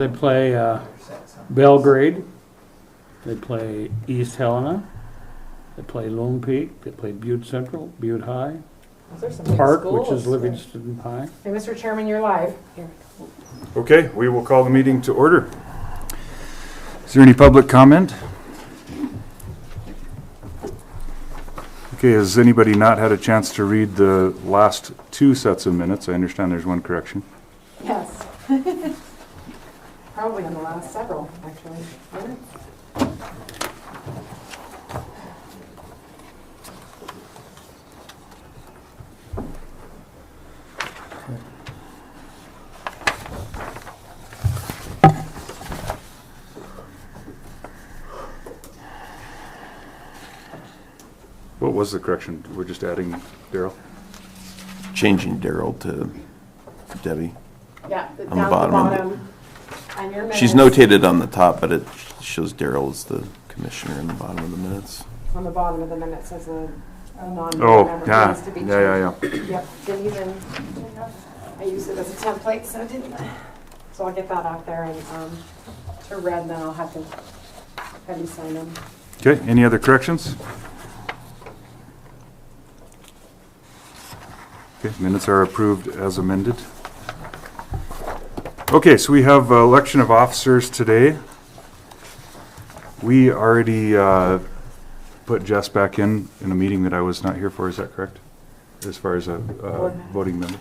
They play Belgrade, they play East Helena, they play Lone Peak, they play Butte Central, Butte High, Those are some big Park, schools. which is Livingston High. Hey, Mr. Chairman, you're live. Here. Okay, we will call the meeting to order. Is there any public comment? Okay, has anybody not had a chance to read the last two sets of minutes? I understand there's one correction. Yes. Probably on the last several, actually. Minutes. What was the correction? We're just adding Daryl? Changing Daryl to Debbie. Yeah, On the down at the bottom. bottom. On your minutes. She's notated on the top, but it shows Daryl as the commissioner in the bottom of the minutes. On the bottom of the minutes as a non-member. Oh, yeah, Needs to be yeah. changed. Yep, didn't even, I used it as a template, so it didn't. So I'll get that out there and to Red, and then I'll have to have you sign them. Okay, any other corrections? Okay, minutes are approved as amended. Okay, so we have election of officers today. We already put Jess back in a meeting that I was not here for, is that correct? As far as a voting member?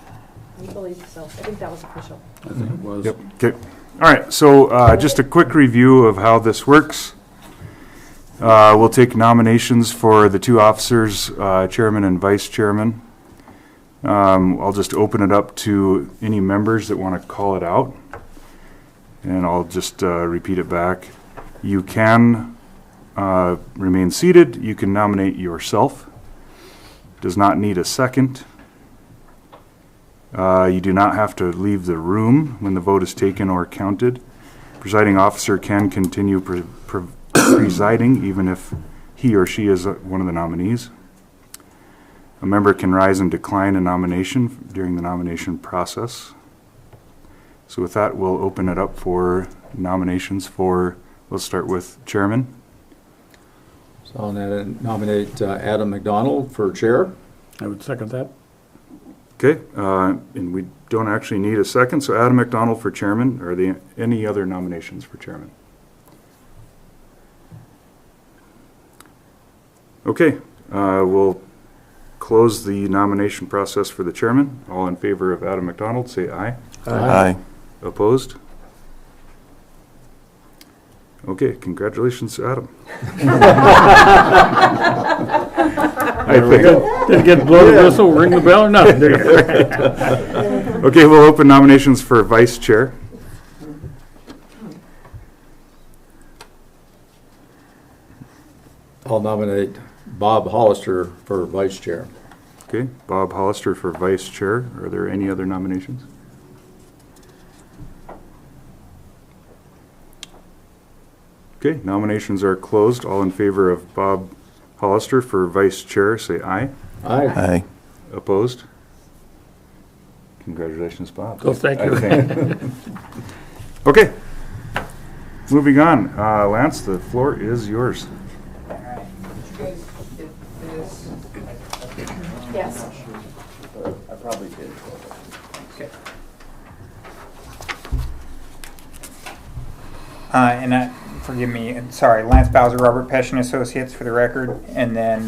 I believe so. I think that was official. I think it was. Yep, okay. All right, so just a quick review of how this works. We'll take nominations for the two officers, chairman and vice chairman. I'll just open it up to any members that want to call it out. And I'll just repeat it back. You can remain seated. You can nominate yourself. Does not need a second. You do not have to leave the room when the vote is taken or counted. Presiding officer can continue presiding even if he or she is one of the nominees. A member can rise and decline a nomination during the nomination process. So with that, we'll open it up for nominations for, let's start with chairman. So I'll nominate Adam McDonald for chair. I would second that. Okay, and we don't actually need a second, so Adam McDonald for chairman. Are there any other nominations for chairman? Okay, we'll close the nomination process for the chairman. All in favor of Adam McDonald, say aye. Aye. Opposed? Okay, congratulations, Adam. There we go. Did it get blow the whistle, ring the bell, or nothing? There you go. Okay, we'll open nominations for vice chair. I'll nominate Bob Hollister for vice chair. Okay, Bob Hollister for vice chair. Are there any other nominations? Okay, nominations are closed. All in favor of Bob Hollister for vice chair, say aye. Aye. Aye. Opposed? Congratulations, Bob. Oh, thank you. I think. Okay, moving on. Lance, the floor is yours. Yes. I probably did. Forgive me, sorry, Lance Bowser, Robert Pesh and Associates for the record. And then,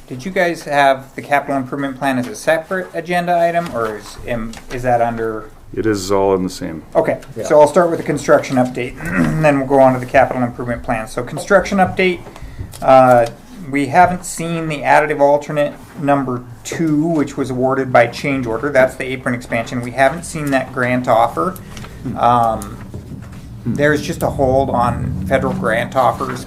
did you guys have the capital improvement plan as a separate agenda item, or is that under? It is all in the same. Okay, so I'll start with the construction update, and then we'll go on to the capital improvement plan. So construction update, we haven't seen the additive alternate number 2, which was awarded by change order. That's the apron expansion. We haven't seen that grant offer. There's just a hold on federal grant offers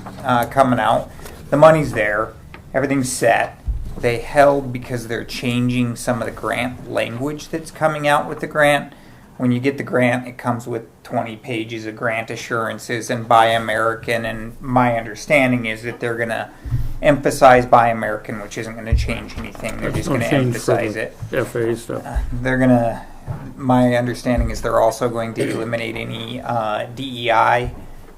coming out. The money's there. Everything's set. They held because they're changing some of the grant language that's coming out with the grant. When you get the grant, it comes with 20 pages of grant assurances and Buy American. And my understanding is that they're going to emphasize Buy American, which isn't going to change anything. They're just going to emphasize it. FA stuff. They're going to my understanding is they're also going to eliminate any DEI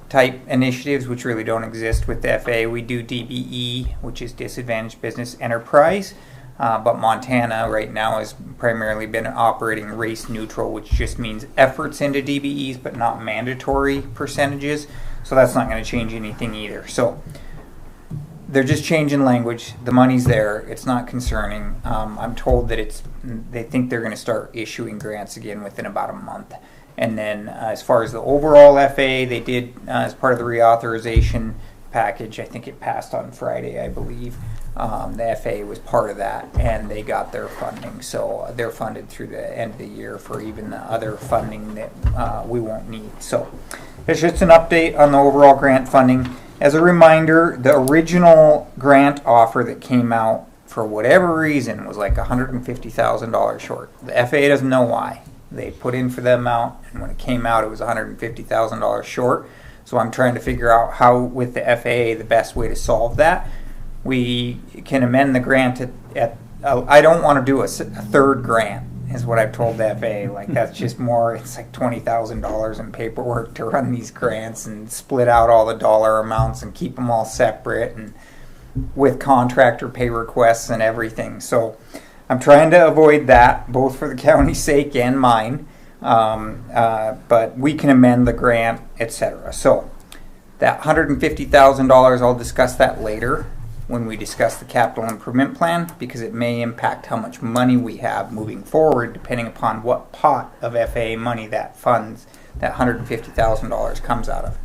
type initiatives, which really don't exist with the FAA. We do DBE, which is Disadvantaged Business Enterprise, but Montana right now has primarily been operating race neutral, which just means efforts into DBEs, but not mandatory percentages. So that's not going to change anything either. So they're just changing language. The money's there. It's not concerning. I'm told that they think they're going to start issuing grants again within about a month. And then as far as the overall FAA, they did, as part of the reauthorization package, I think it passed on Friday, I believe. The FAA was part of that, and they got their funding. So they're funded through the end of the year for even the other funding that we won't need. So it's just an update on the overall grant funding. As a reminder, the original grant offer that came out, for whatever reason, was like $150,000 short. The FAA doesn't know why. They put in for the amount, and when it came out, it was $150,000 short. So I'm trying to figure out how, with the FAA, the best way to solve that. We can amend the grant at I don't want to do a third grant, is what I've told the FAA. Like, that's just more, it's like $20,000 in paperwork to run these grants and split out all the dollar amounts and keep them all separate and with contractor pay requests and everything. So I'm trying to avoid that, both for the county's sake and mine. But we can amend the grant, etc. So that $150,000, I'll discuss that later when we discuss the capital improvement plan, because it may impact how much money we have moving forward, depending upon what pot of FAA money that funds that $150,000 comes out of.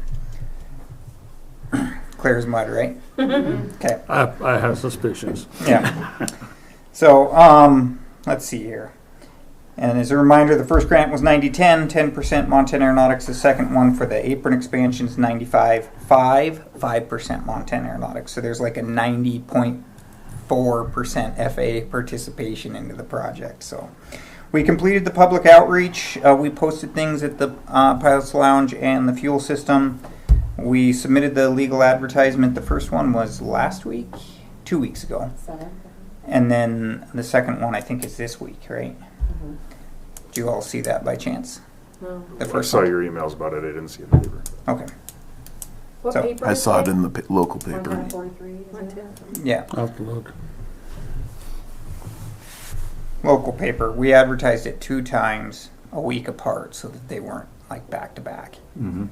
Clear as mud, right? Okay. I have suspicions. Yeah. So, let's see here. And as a reminder, the first grant was 90-10, 10% Montana Aeronautics. The second one for the apron expansion is 95-5, 5% Montana Aeronautics. So there's like a 90.4% FAA participation into the project. So we completed the public outreach. We posted things at the Pilots Lounge and the fuel system. We submitted the legal advertisement. The first one was last week, 2 weeks ago. And then the second one, I think, is this week, right? Mm-hmm. Did you all see that by chance? No. The I first saw one? your emails about it. I didn't see it in the paper. Okay. What So, paper I is saw it that? in the local paper. Montana 43, is it? Yeah, I'll have to look. local paper. We advertised it 2 times a week apart so that they weren't like back to back. Mm-hmm.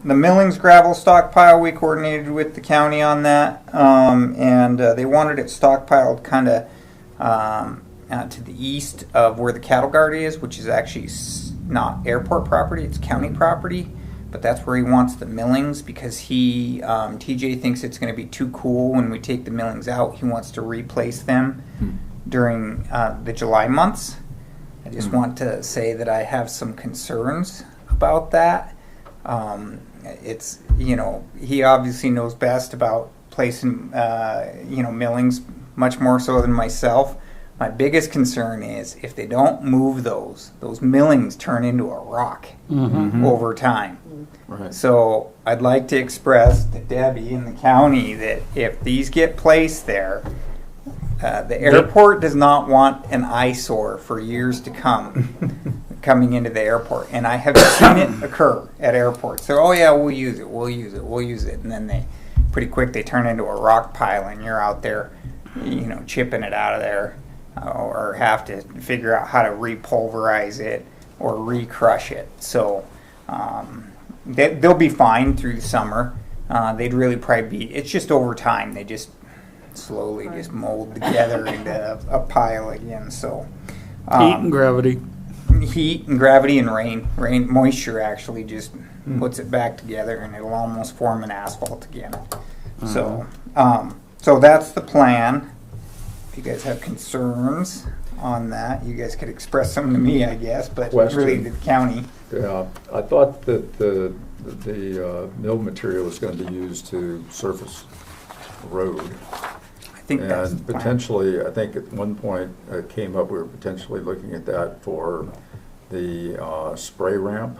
The Millings gravel stockpile, we coordinated with the county on that, and they wanted it stockpiled kind of to the east of where the cattle guard is, which is actually not airport property, it's county property, but that's where he wants the millings because he, TJ thinks it's going to be too cool when we take the millings out. He wants to replace them during the July months. I just want to say that I have some concerns about that. It's, you know, he obviously knows best about placing, you know, millings much more so than myself. My biggest concern is if they don't move those millings turn into a rock over time. Right. So I'd like to express to Debbie in the county that if these get placed there, the airport does not want an eyesore for years to come coming into the airport. And I have seen it occur at airports. So, oh yeah, we'll use it. And then they, pretty quick, they turn into a rock pile and you're out there, you know, chipping it out of there or have to figure out how to repulverize it or recrush it. So they'll be fine through the summer. They'd really probably be, it's just over time. They just slowly just mold together into a pile again. So Heat and gravity. heat and gravity and rain moisture actually just puts it back together and it'll almost form an asphalt again. So that's the plan. If you guys have concerns on that, you guys could express them to me, I guess, but Question. really to the county. Yeah, I thought that the mill material was going to be used to surface the road. I think that's the And plan. potentially, I think at one point it came up, we were potentially looking at that for the spray ramp.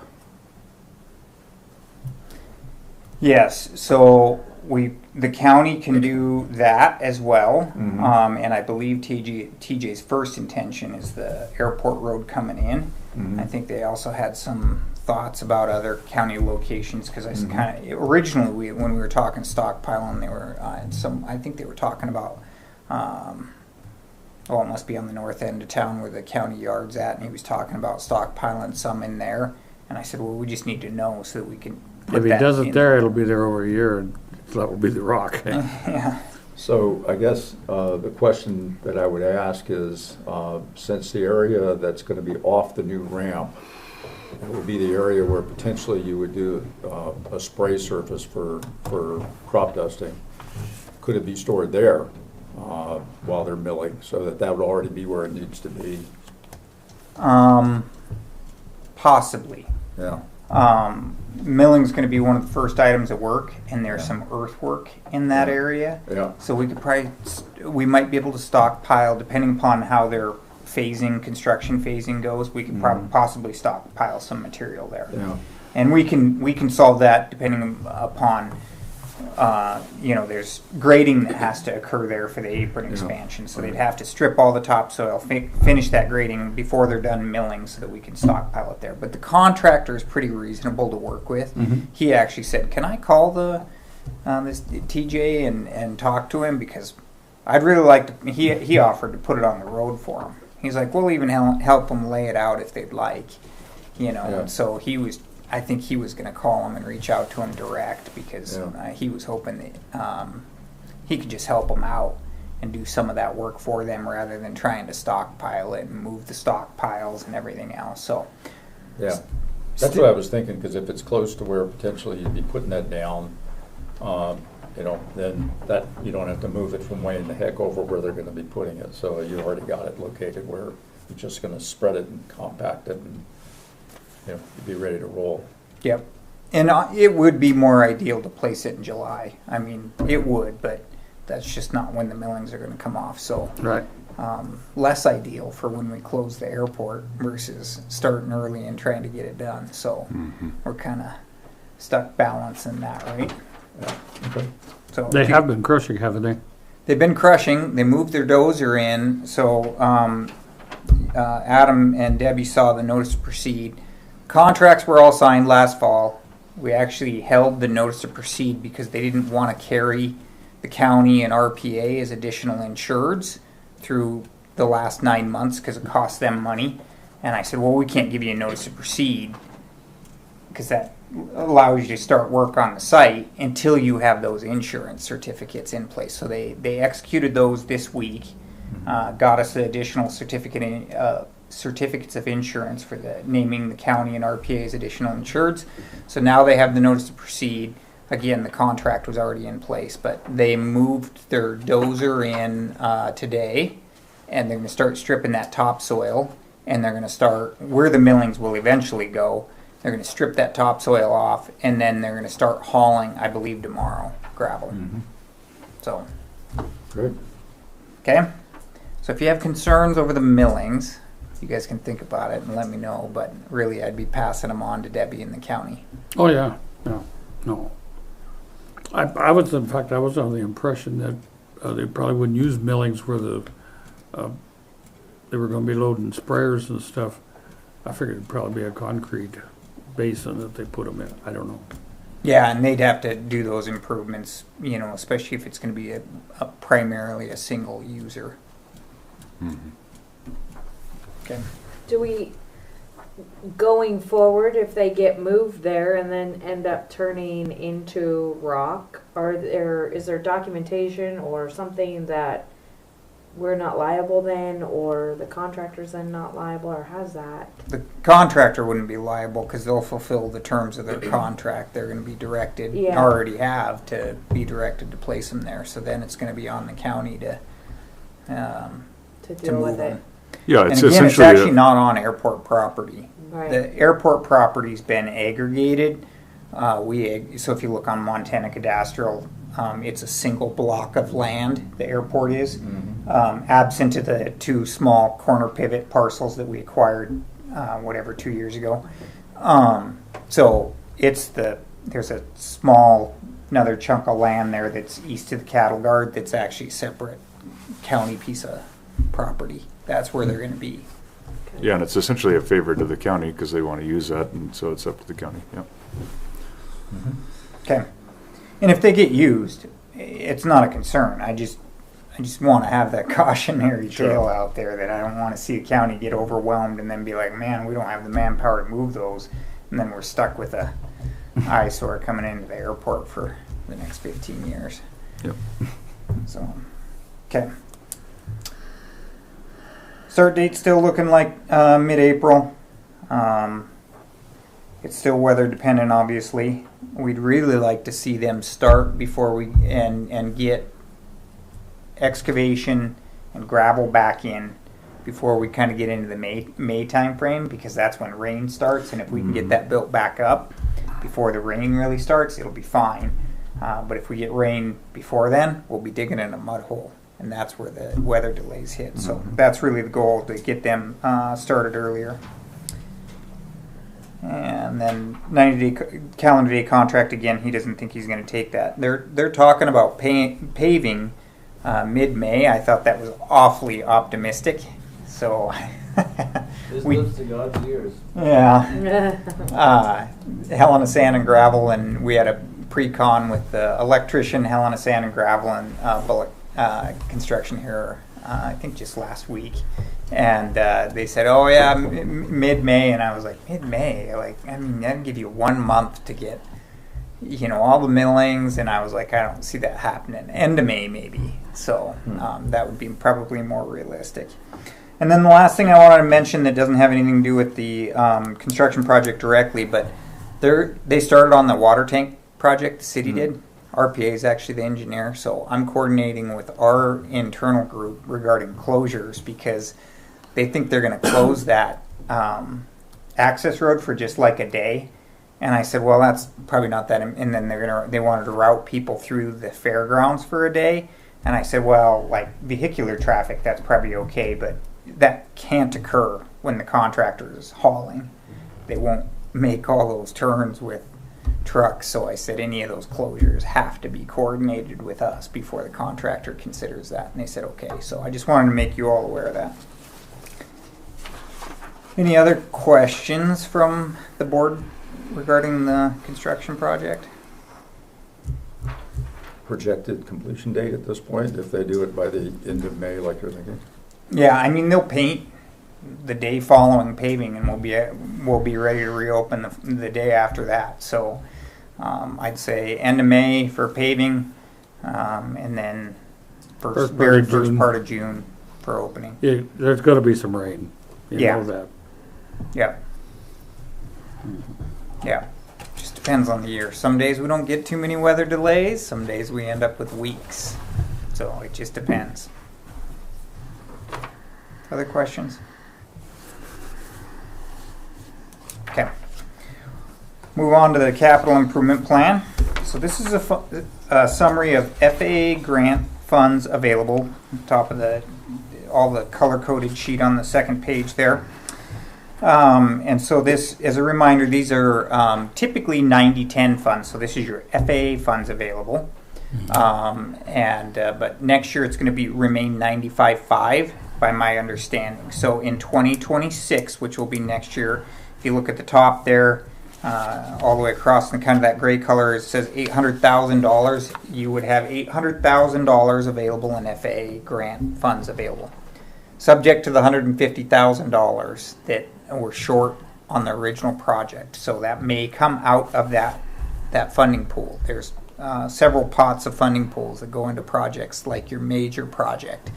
Yes, so the county can do that as well, Mhm. and I believe TJ's first intention is the airport road coming in. Mhm. I think they also had some thoughts about other county locations because I Mhm. kind of originally when we were talking stockpiling, they were I think they were talking about. It must be on the north end of town where the county yard's at, and he was talking about stockpiling some in there. And I said, well, we just need to know so that we can put If he that does it in. there, it'll be there over a year, and that will be the rock. Yeah. So I guess the question that I would ask is, since the area that's going to be off the new ramp, that would be the area where potentially you would do a spray surface for crop dusting. Could it be stored there while they're milling, so that would already be where it needs to be? Possibly. Yeah. Milling's going to be one of the first items at work, and there's Yeah. some earthwork in that Yeah. area. Yeah. So we could we might be able to stockpile, depending upon how their construction phasing goes. We could possibly stockpile some material there, Yeah. and we can solve that depending upon. There's grading that has to occur there for the apron Yeah. expansion, so they'd have to strip all the topsoil, finish that grading before they're done milling, so that we can stockpile it there. But the contractor is pretty reasonable to work with. Mhm. He actually said, "Can I call this TJ and talk to him because I'd really like to." He offered to put it on the road for him. He's like, "We'll even help them lay it out if they'd like," Yeah. And so I think he was going to call him and reach out to him direct because Yeah. he was hoping that he could just help them out and do some of that work for them rather than trying to stockpile it and move the stockpiles and everything else. So, Yeah. That's what I was thinking, because if it's close to where potentially you'd be putting that down, then that, you don't have to move it from way in the heck over where they're gonna be putting it. So you already got it located where you're just gonna spread it and compact it and, be ready to roll. Yep. And it would be more ideal to place it in July. I mean, it would, but that's just not when the millings are going to come off. So Right. less ideal for when we close the airport versus starting early and trying to get it done. So we're kind of stuck balancing that, right? Yeah. Okay. So They have been crushing, haven't they? They've been crushing. They moved their dozer in. So Adam and Debbie saw the notice to proceed. Contracts were all signed last fall. We actually held the notice to proceed because they didn't want to carry the county and RPA as additional insureds through the last 9 months because it cost them money. And I said, well, we can't give you a notice to proceed because that allows you to start work on the site until you have those insurance certificates in place. So they executed those this week, got us the additional certificates of insurance for naming the county and RPA as additional insureds. So now they have the notice to proceed. Again, the contract was already in place, but they moved their dozer in today, and they're going to start stripping that topsoil, and they're going to start where the millings will eventually go. They're going to strip that topsoil off, and then they're going to start hauling, I believe, tomorrow, gravel. So, Good. okay. So if you have concerns over the millings, you guys can think about it and let me know. But really, I'd be passing them on to Debbie in the county. Oh, yeah. No. I was, in fact, I was under the impression that they probably wouldn't use millings where they were going to be loading sprayers and stuff. I figured it'd probably be a concrete basin that they put them in. I don't know. Yeah, and they'd have to do those improvements, especially if it's going to be a primarily a single user. Okay. Do we, going forward, if they get moved there and then end up turning into rock, is there documentation or something that we're not liable then, or the contractor's then not liable, or how's that? The contractor wouldn't be liable because they'll fulfill the terms of their contract. They're going to be directed, Yeah. already have to be directed to place them there. So then it's going to be on the county to Deal move with them. it? Yeah, And it's again, it's essentially, actually not on airport property. Right. The airport property's been aggregated. So if you look on Montana Cadastral, it's a single block of land, the airport is, absent of the two small corner pivot parcels that we acquired, 2 years ago. So there's a small another chunk of land there that's east of the cattle guard that's actually a separate county piece of property. That's where they're going to be. Yeah, and it's essentially a favor to the county because they want to use that, and so it's up to the county, yeah. Okay. And if they get used, it's not a concern. I just want to have that cautionary tale out there that I don't want to see a county get overwhelmed and then be like, man, we don't have the manpower to move those, and then we're stuck with a eyesore coming into the airport for the next 15 years. Yep. So, okay. Start date still looking like mid-April. It's still weather dependent, obviously. We'd really like to see them start before we and get excavation and gravel back in before we kind of get into the May time frame, because that's when rain starts, and if we can get that built back up before the rain really starts, it'll be fine. But if we get rain before then, we'll be digging in a mud hole, and that's where the weather delays hit. So that's really the goal, to get them started earlier. And then 90-day calendar day contract again. He doesn't think he's going to take that. They're talking about paving mid-May. I thought that was awfully optimistic. So This lives to God's ears. yeah, Helena Sand and Gravel, and we had a pre-con with the electrician, Helena Sand and Gravel, and Bullock Construction here. I think just last week. And they said, oh yeah, mid-May. And I was like, mid-May? Like, I mean, that'd give you 1 month to get, all the millings. And I was like, I don't see that happening. End of May, maybe. So that would be probably more realistic. And then the last thing I wanted to mention that doesn't have anything to do with the construction project directly, but they started on the water tank project, the city did. RPA is actually the engineer, so I'm coordinating with our internal group regarding closures, because they think they're going to close that access road for just like a day. And I said, well, that's probably not that. And then they wanted to route people through the fairgrounds for a day. And I said, well, like vehicular traffic, that's probably okay, but that can't occur when the contractor is hauling. They won't make all those turns with trucks. So I said any of those closures have to be coordinated with us before the contractor considers that. And they said, okay. So I just wanted to make you all aware of that. Any other questions from the board regarding the construction project? Projected completion date at this point, if they do it by the end of May, like you're thinking? Yeah, I mean, they'll paint the day following paving, and we'll be ready to reopen the day after that. So I'd say end of May for paving, and then first part of June for opening. Yeah, there's got to be some rain. You know that. Yeah. Yeah. Just depends on the year. Some days we don't get too many weather delays. Some days we end up with weeks. So it just depends. Other questions? Okay. Move on to the capital improvement plan. So this is a summary of FAA grant funds available. Top of all the color-coded sheet on the second page there. And so this, as a reminder, these are typically 90-10 funds. So this is your FAA funds available. But next year it's going to remain 95-5 by my understanding. So in 2026, which will be next year, if you look at the top there, all the way across in kind of that gray color, it says $800,000. You would have $800,000 available in FAA grant funds available, subject to the $150,000 that were short on the original project. So that may come out of that funding pool. There's several pots of funding pools that go into projects like your major project.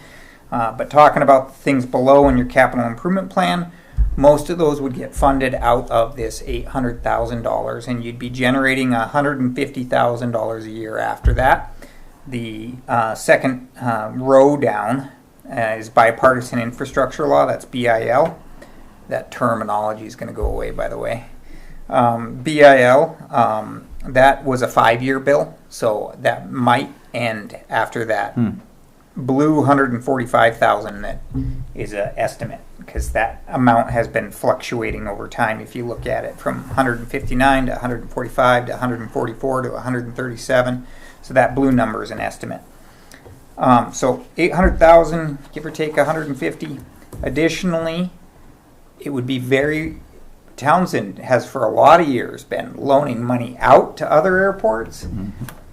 But talking about things below in your capital improvement plan, most of those would get funded out of this $800,000, and you'd be generating $150,000 a year after that. The second row down is bipartisan infrastructure law. That's BIL. That terminology is going to go away, by the way. BIL, that was a 5-year bill, so that might end after that blue 145,000 that is an estimate, because that amount has been fluctuating over time. If you look at it from 159 to 145 to 144 to 137, so that blue number is an estimate. So 800,000, give or take 150. Additionally, it would be Townsend has for a lot of years been loaning money out to other airports,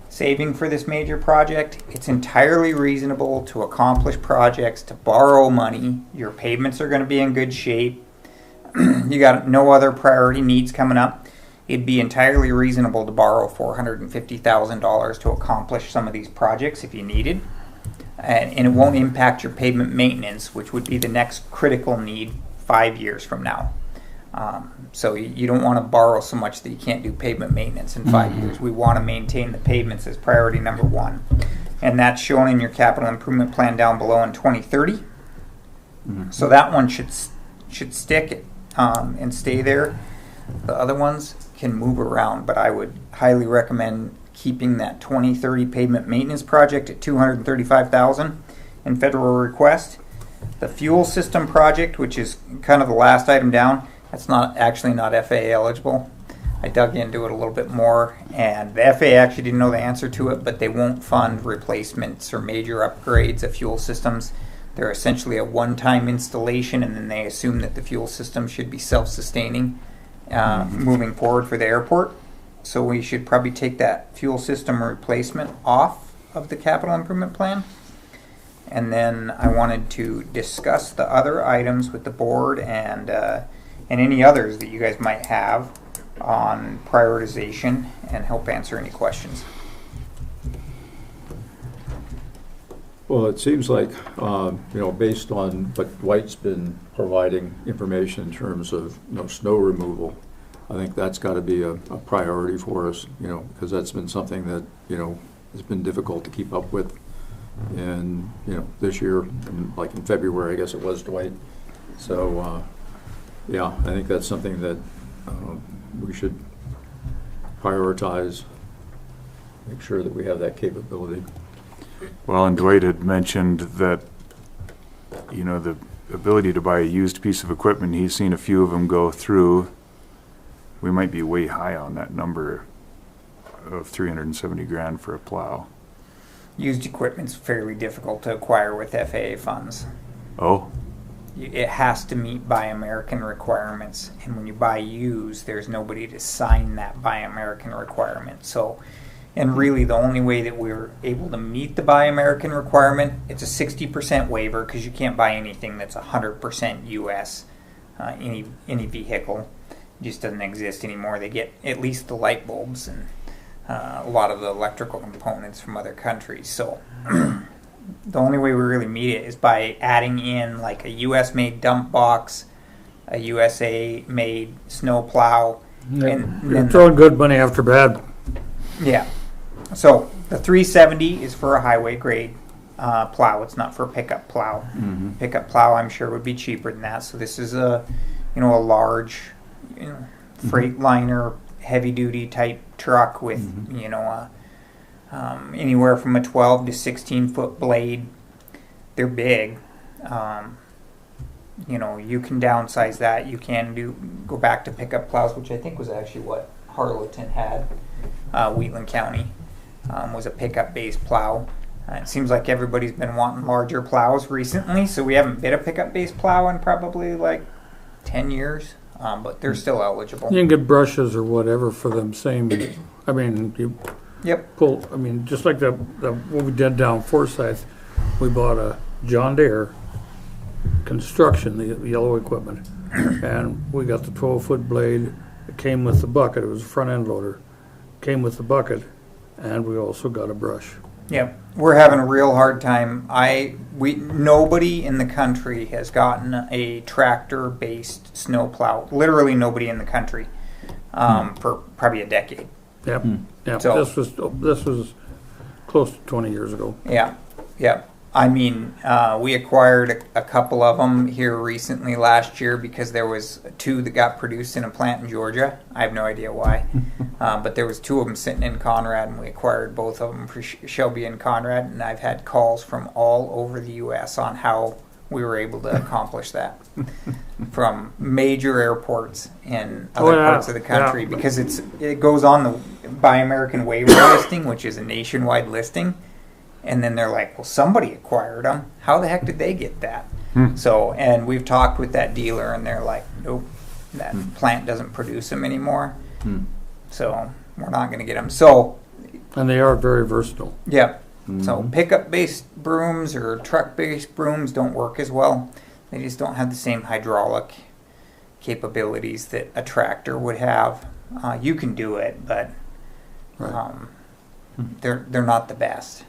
saving for this major project. It's entirely reasonable to accomplish projects to borrow money. Your pavements are going to be in good shape. You got no other priority needs coming up. It'd be entirely reasonable to borrow $450,000 to accomplish some of these projects if you needed. And it won't impact your pavement maintenance, which would be the next critical need 5 years from now. So you don't want to borrow so much that you can't do pavement maintenance in 5 years. We want to maintain the pavements as priority number one. And that's shown in your capital improvement plan down below in 2030. So that one should stick and stay there. The other ones can move around, but I would highly recommend keeping that 2030 pavement maintenance project at $235,000 in federal request. The fuel system project, which is kind of the last item down, that's not FAA eligible. I dug into it a little bit more, and the FAA actually didn't know the answer to it, but they won't fund replacements or major upgrades of fuel systems. They're essentially a one-time installation, and then they assume that the fuel system should be self-sustaining moving forward for the airport. So we should probably take that fuel system replacement off of the capital improvement plan. And then I wanted to discuss the other items with the board and any others that you guys might have on prioritization and help answer any questions. Well, it seems like, based on what Dwight's been providing information in terms of, snow removal, I think that's got to be a priority for us, because that's been something that, has been difficult to keep up with. And, this year, like in February, I guess it was, Dwight. So, I think that's something that we should prioritize, make sure that we have that capability. Well, and Dwight had mentioned that, the ability to buy a used piece of equipment, he's seen a few of them go through. We might be way high on that number of 370 grand for a plow. Used equipment's fairly difficult to acquire with FAA funds. Oh? It has to meet Buy American requirements, and when you buy used, there's nobody to sign that Buy American requirement. So, and really the only way that we're able to meet the Buy American requirement, it's a 60% waiver, because you can't buy anything that's 100% US, any vehicle. It just doesn't exist anymore. They get at least the light bulbs and a lot of the electrical components from other countries. So the only way we really meet it is by adding in like a US-made dump box, a USA-made snow plow. And You're throwing good money after bad. Yeah. So the 370 is for a highway grade plow. It's not for a pickup plow. Pickup plow, I'm sure, would be cheaper than that. So this is a large, Freightliner, heavy duty type truck with anywhere from a 12 to 16 foot blade. They're big. You can downsize that. You can go back to pickup plows, which I think was actually what Harleton had. Wheatland County was a pickup based plow. It seems like everybody's been wanting larger plows recently, so we haven't bid a pickup based plow in probably like 10 years. But they're still eligible. You can get brushes or whatever for them same, Yep. pull, just like the what we did down Forsyth, we bought a John Deere construction, the yellow equipment, and we got the 12-foot blade. It came with the bucket. It was a front end loader. Came with the bucket, and we also got a brush. Yep. We're having a real hard time. Nobody in the country has gotten a tractor-based snow plow. Literally nobody in the country for probably a decade. Yep. Yep. So- This was close to 20 years ago. Yeah. I mean, we acquired a couple of them here recently last year because there was 2 that got produced in a plant in Georgia. I have no idea why, but there was 2 of them sitting in Conrad, and we acquired both of them for Shelby and Conrad. And I've had calls from all over the U.S. on how we were able to accomplish that from major airports in other parts of the country because it goes on the Buy American waiver listing, which is a nationwide listing. And then they're like, well, somebody acquired them. How the heck did they get that? So, and we've talked with that dealer, and they're like, nope, that plant doesn't produce them anymore. So we're not going to get them. So, And they are very versatile. yep. So pickup-based brooms or truck-based brooms don't work as well. They just don't have the same hydraulic capabilities that a tractor would have. You can do it, but they're not the best.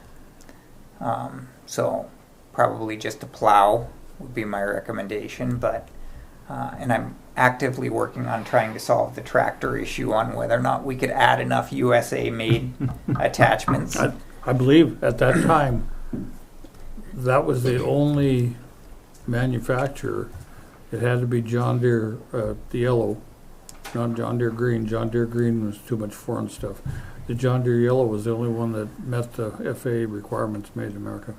So probably just a plow would be my recommendation, but and I'm actively working on trying to solve the tractor issue on whether or not we could add enough USA-made attachments. I believe at that time, that was the only manufacturer. It had to be John Deere, the yellow, not John Deere green. John Deere green was too much foreign stuff. The John Deere yellow was the only one that met the FAA requirements made in America.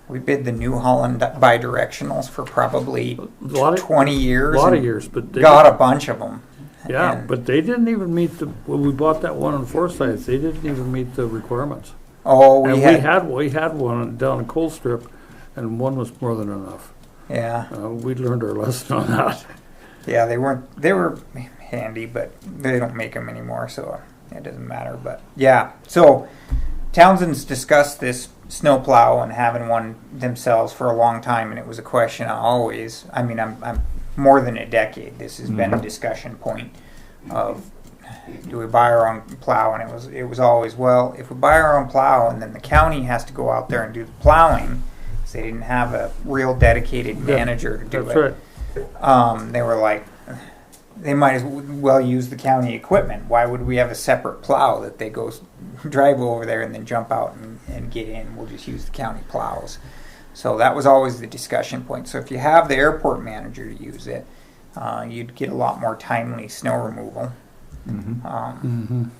We bid the New Holland bidirectionals for probably A lot of 20 years. a lot of and years, but they got a bunch of them. yeah, and- but they didn't even meet the. When we bought that one in Forsyth, they didn't even meet the requirements. Oh, And we we had one down in Cold Strip, and one was more than enough. yeah, We learned our lesson on that. yeah. They were handy, but they don't make them anymore, so it doesn't matter. But yeah, so Townsend's discussed this snowplow and having one themselves for a long time, and it was a question I'm more than a decade. This has been a discussion point of, do we buy our own plow? And it was always, well, if we buy our own plow and then the county has to go out there and do the plowing, because they didn't have a real dedicated manager to do That's it. right. They were like, they might as well use the county equipment. Why would we have a separate plow that they go drive over there and then jump out and get in? We'll just use the county plows. So that was always the discussion point. So if you have the airport manager to use it, you'd get a lot more timely snow removal.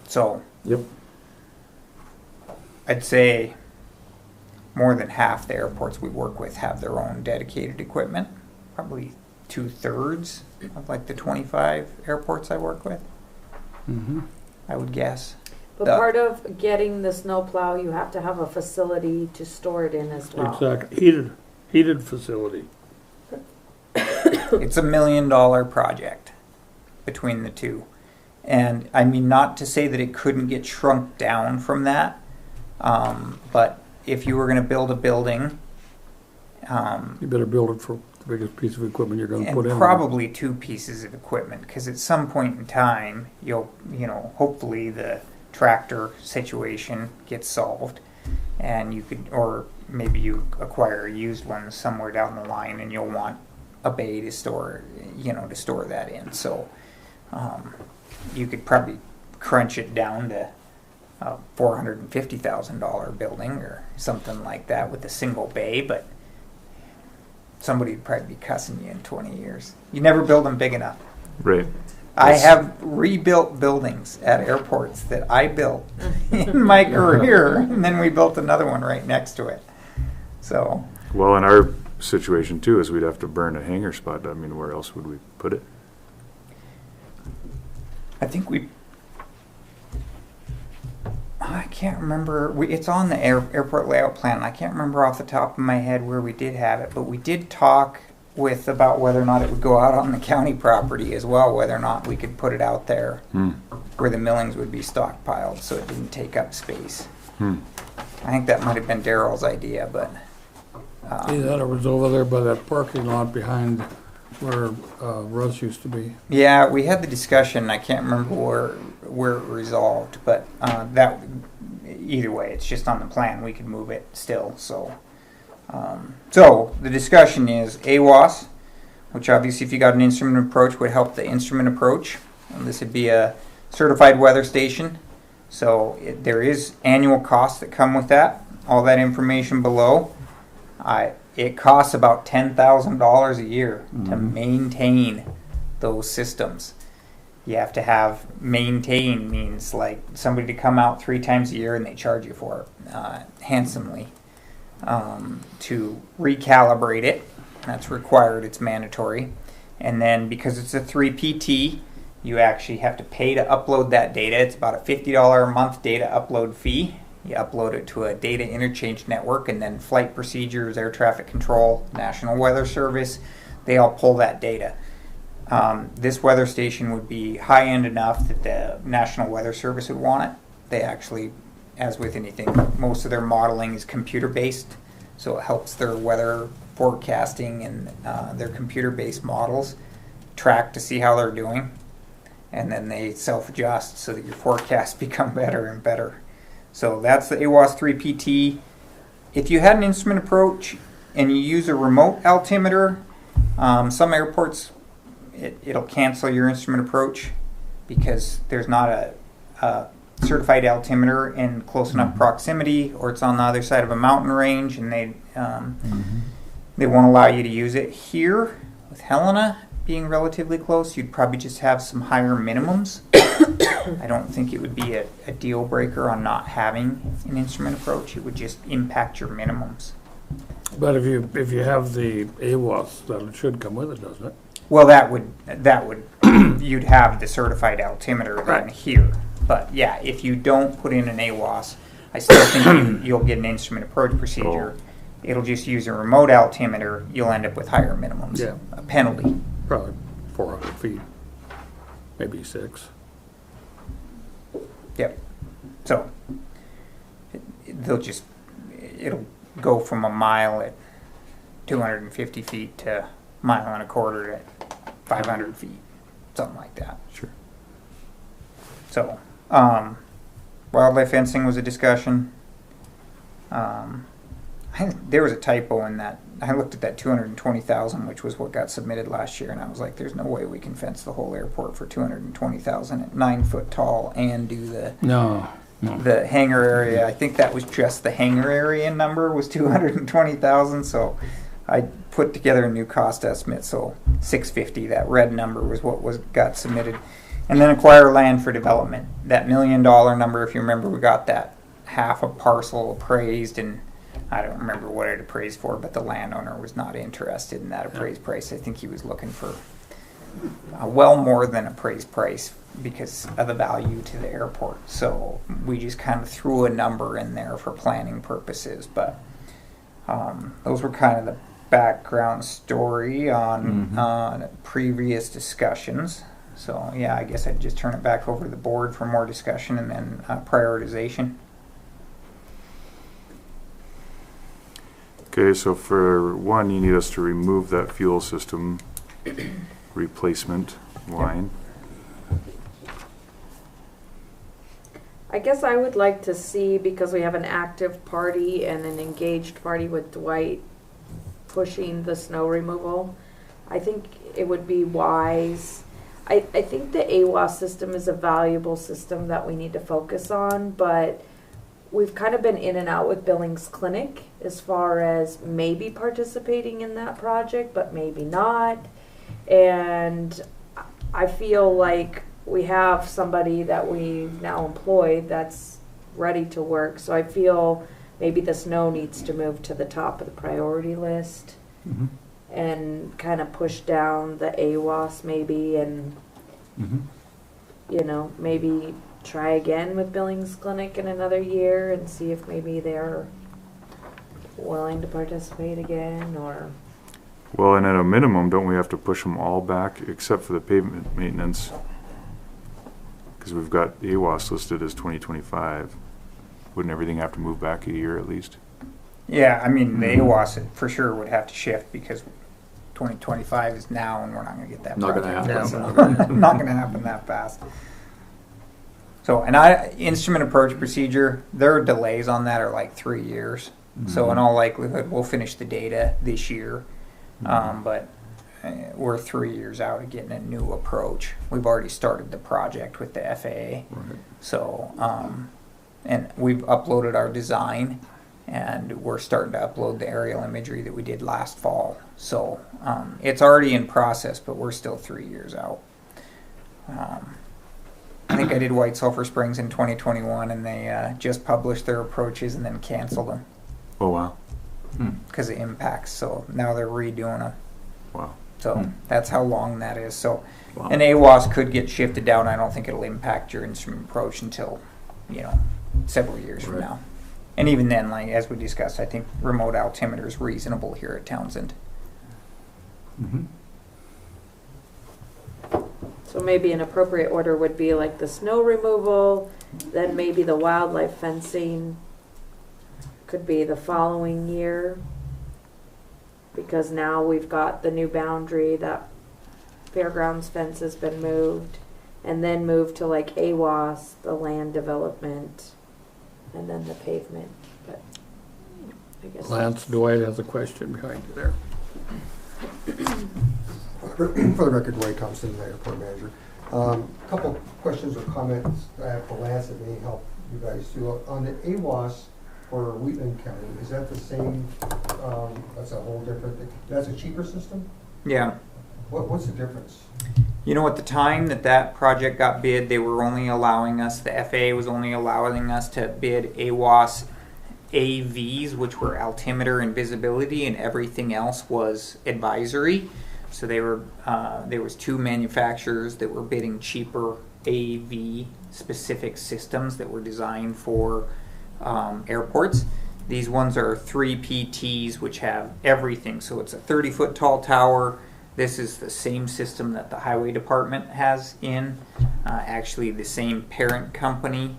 So Yep. I'd say more than half the airports we work with have their own dedicated equipment. Probably 2/3 of like the 25 airports I work with, I would guess. But part of getting the snowplow, you have to have a facility to store it in as well. Exactly. Heated facility. It's $1 million project between the two. And I mean, not to say that it couldn't get shrunk down from that, but if you were going to build a building, You better build it for the biggest piece of equipment you're going to and put in. probably 2 pieces of equipment, because at some point in time, hopefully the tractor situation gets solved, and you could, or maybe you acquire a used one somewhere down the line, and you'll want a bay to store that in. So you could probably crunch it down to a $450,000 building or something like that with a single bay, but somebody would probably be cussing you in 20 years. You never build them big enough. Right. I have rebuilt buildings at airports that I built in my career, and then we built another one right next to it. So, Well, in our situation too, is we'd have to burn a hangar spot. I mean, where else would we put it? I think I can't remember. It's on the airport layout plan. I can't remember off the top of my head where we did have it, but we did talk about whether or not it would go out on the county property as well, whether or not we could put it out there where the millings would be stockpiled so it didn't take up space. I think that might have been Daryl's idea, but That was over there by that parking lot behind where Russ used to be. yeah, we had the discussion. I can't remember where it resolved, but that either way, it's just on the plan. We could move it still. So the discussion is AWAS, which obviously, if you got an instrument approach, would help the instrument approach. And this would be a certified weather station. So there is annual costs that come with that. All that information below. It costs about $10,000 a year to maintain those systems. You have to have maintain means like somebody to come out 3 times a year and they charge you for it handsomely to recalibrate it. That's required. It's mandatory. And then because it's a 3PT, you actually have to pay to upload that data. It's about a $50 a month data upload fee. You upload it to a data interchange network, and then flight procedures, air traffic control, National Weather Service, they all pull that data. This weather station would be high-end enough that the National Weather Service would want it. They actually, as with anything, most of their modeling is computer-based, so it helps their weather forecasting and their computer-based models track to see how they're doing. And then they self-adjust so that your forecasts become better and better. So that's the AWOS 3PT. If you had an instrument approach and you use a remote altimeter, some airports, it'll cancel your instrument approach because there's not a certified altimeter in close enough proximity, or it's on the other side of a mountain range, and they won't allow you to use it. Here, with Helena being relatively close, you'd probably just have some higher minimums. I don't think it would be a deal breaker on not having an instrument approach. It would just impact your minimums. But if you have the AWOS, that should come with it, doesn't it? Well, that would you'd have the certified altimeter then here. But yeah, if you don't put in an AWOS, I still think you'll get an instrument approach procedure. It'll just use a remote altimeter. You'll end up with higher minimums. Yeah. A penalty. Probably 400 feet, maybe 6. Yep. So it'll go from a mile at 250 feet to a mile and a quarter at 500 feet, something like that. Sure. So, wildlife fencing was a discussion. There was a typo in that. I looked at that 220,000, which was what got submitted last year, and I was like, "There's no way we can fence the whole airport for 220,000 at 9 foot tall and do the hangar area." I think that was just the hangar area number was 220,000. So I put together a new cost estimate. So 650. That red number was what got submitted, and then acquire land for development. That $1 million number, if you remember, we got that half a parcel appraised, and I don't remember what it appraised for, but the landowner was not interested in that appraised price. I think he was looking for well more than appraised price because of the value to the airport. So we just kind of threw a number in there for planning purposes. But those were kind of the background story on previous discussions. So yeah, I guess I'd just turn it back over to the board for more discussion and then prioritization. Okay, so for one, you need us to remove that fuel system replacement line. I guess I would like to see, because we have an active party and an engaged party with Dwight pushing the snow removal, I think it would be wise. I think the AWOS system is a valuable system that we need to focus on, but we've kind of been in and out with Billings Clinic as far as maybe participating in that project, but maybe not. And I feel like we have somebody that we now employ that's ready to work. So I feel maybe the snow needs to move to the top of the priority list and kind of push down the AWOS maybe, and you know, maybe try again with Billings Clinic in another year and see if maybe they're willing to participate again. Or Well, and at a minimum, don't we have to push them all back except for the pavement maintenance? Because we've got the AWOS listed as 2025. Wouldn't everything have to move back a year at least? Yeah, I mean, the AWOS for sure would have to shift because 2025 is now, and we're not going to get that Not project. gonna happen. So not going to happen that fast. So, and instrument approach procedure, their delays on that are like 3 years. So in all likelihood, we'll finish the data this year, but we're 3 years out of getting a new approach. We've already started the project with the FAA. So, and we've uploaded our design, and we're starting to upload the aerial imagery that we did last fall. So it's already in process, but we're still 3 years out. I think I did White Sulphur Springs in 2021, and they just published their approaches and then canceled them Oh, wow. because of impacts. So now they're redoing them. Wow. So that's how long that is. So Wow. an AWAS could get shifted down. I don't think it'll impact your instrument approach until, several years from Right. now. And even then, like as we discussed, I think remote altimeter is reasonable here at Townsend. Mm-hmm. So maybe an appropriate order would be like the snow removal, then maybe the wildlife fencing could be the following year. Because now we've got the new boundary, that fairgrounds fence has been moved, and then moved to like AWAS, the land development, and then the pavement, but I guess. Lance Dwight has a question behind you there. For the record, Dwight Thompson, the airport manager. Couple questions or comments I have for Lance that may help you guys too. On the AWAS for Wheatland County, is that the same, that's a whole different thing? That's a cheaper system? Yeah. What's the difference? At the time that project got bid, they were only allowing us, the FAA was only allowing us to bid AWAS AVs, which were altimeter and visibility, and everything else was advisory. So there was 2 manufacturers that were bidding cheaper AV specific systems that were designed for airports. These ones are 3 PTs, which have everything. So it's a 30-foot tall tower. This is the same system that the highway department has in. Actually, the same parent company.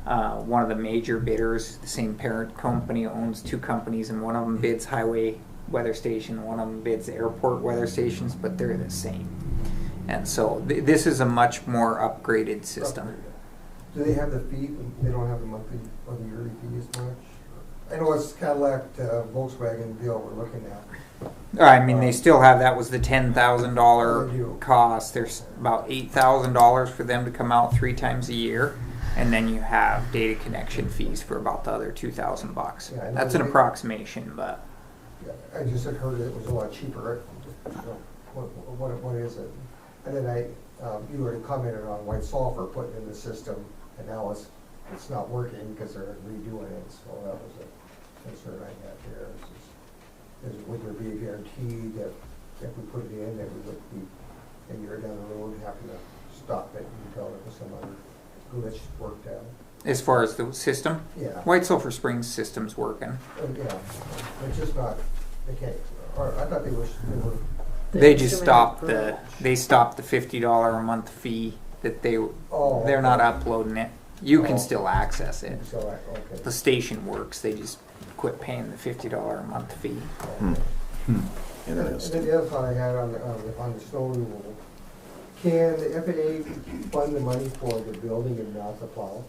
One of the major bidders, the same parent company owns 2 companies, and one of them bids highway weather station, one of them bids airport weather stations, but they're the same. And so this is a much more upgraded system. Do they have the fee? They don't have the monthly or the yearly fee as much? I know it's Cadillac, Volkswagen deal we're looking at. I mean, they still have, that was the $10,000 cost. There's about $8,000 for them to come out 3 times a year. And then you have data connection fees for about the other $2,000. Yeah, That's an approximation, but I just had heard it was a lot cheaper. What is it? And then you already commented on White Sulphur putting in the system, and now it's not working because they're redoing it. So that was a concern I had there. Would there be a guarantee that if we put it in, that we would be a year down the road having to stop it until it was some other glitch worked out? as far as the system, Yeah. White Sulphur Springs system's working. Yeah. It's just not. They can't. Or I thought they were. They just stopped the $50 a month fee that they're not uploading it. You can still access it. So okay. The station works. They just quit paying the $50 a month fee. And then the other thought I had on the snow removal, can the FAA fund the money for the building and not the plow?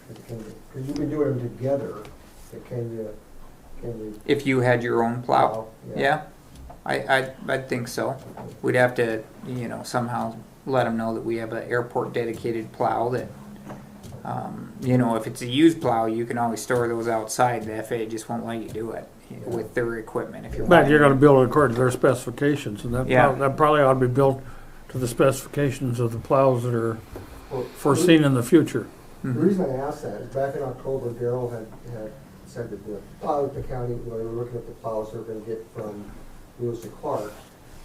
Because you've been doing them together, but can you? If you had your own plow, Yeah. yeah, I think so. We'd have to, somehow let them know that we have an airport dedicated plow that, if it's a used plow, you can always store those outside. The FAA just won't let you do it with their equipment if you're. But you're gonna build it according to their specifications, and that, Yeah. that probably ought to be built to the specifications of the plows that are foreseen in the future. The reason I asked that is back in October, Daryl had said that the plow at the county, they were looking at the plows they're gonna get from Lewis to Clark,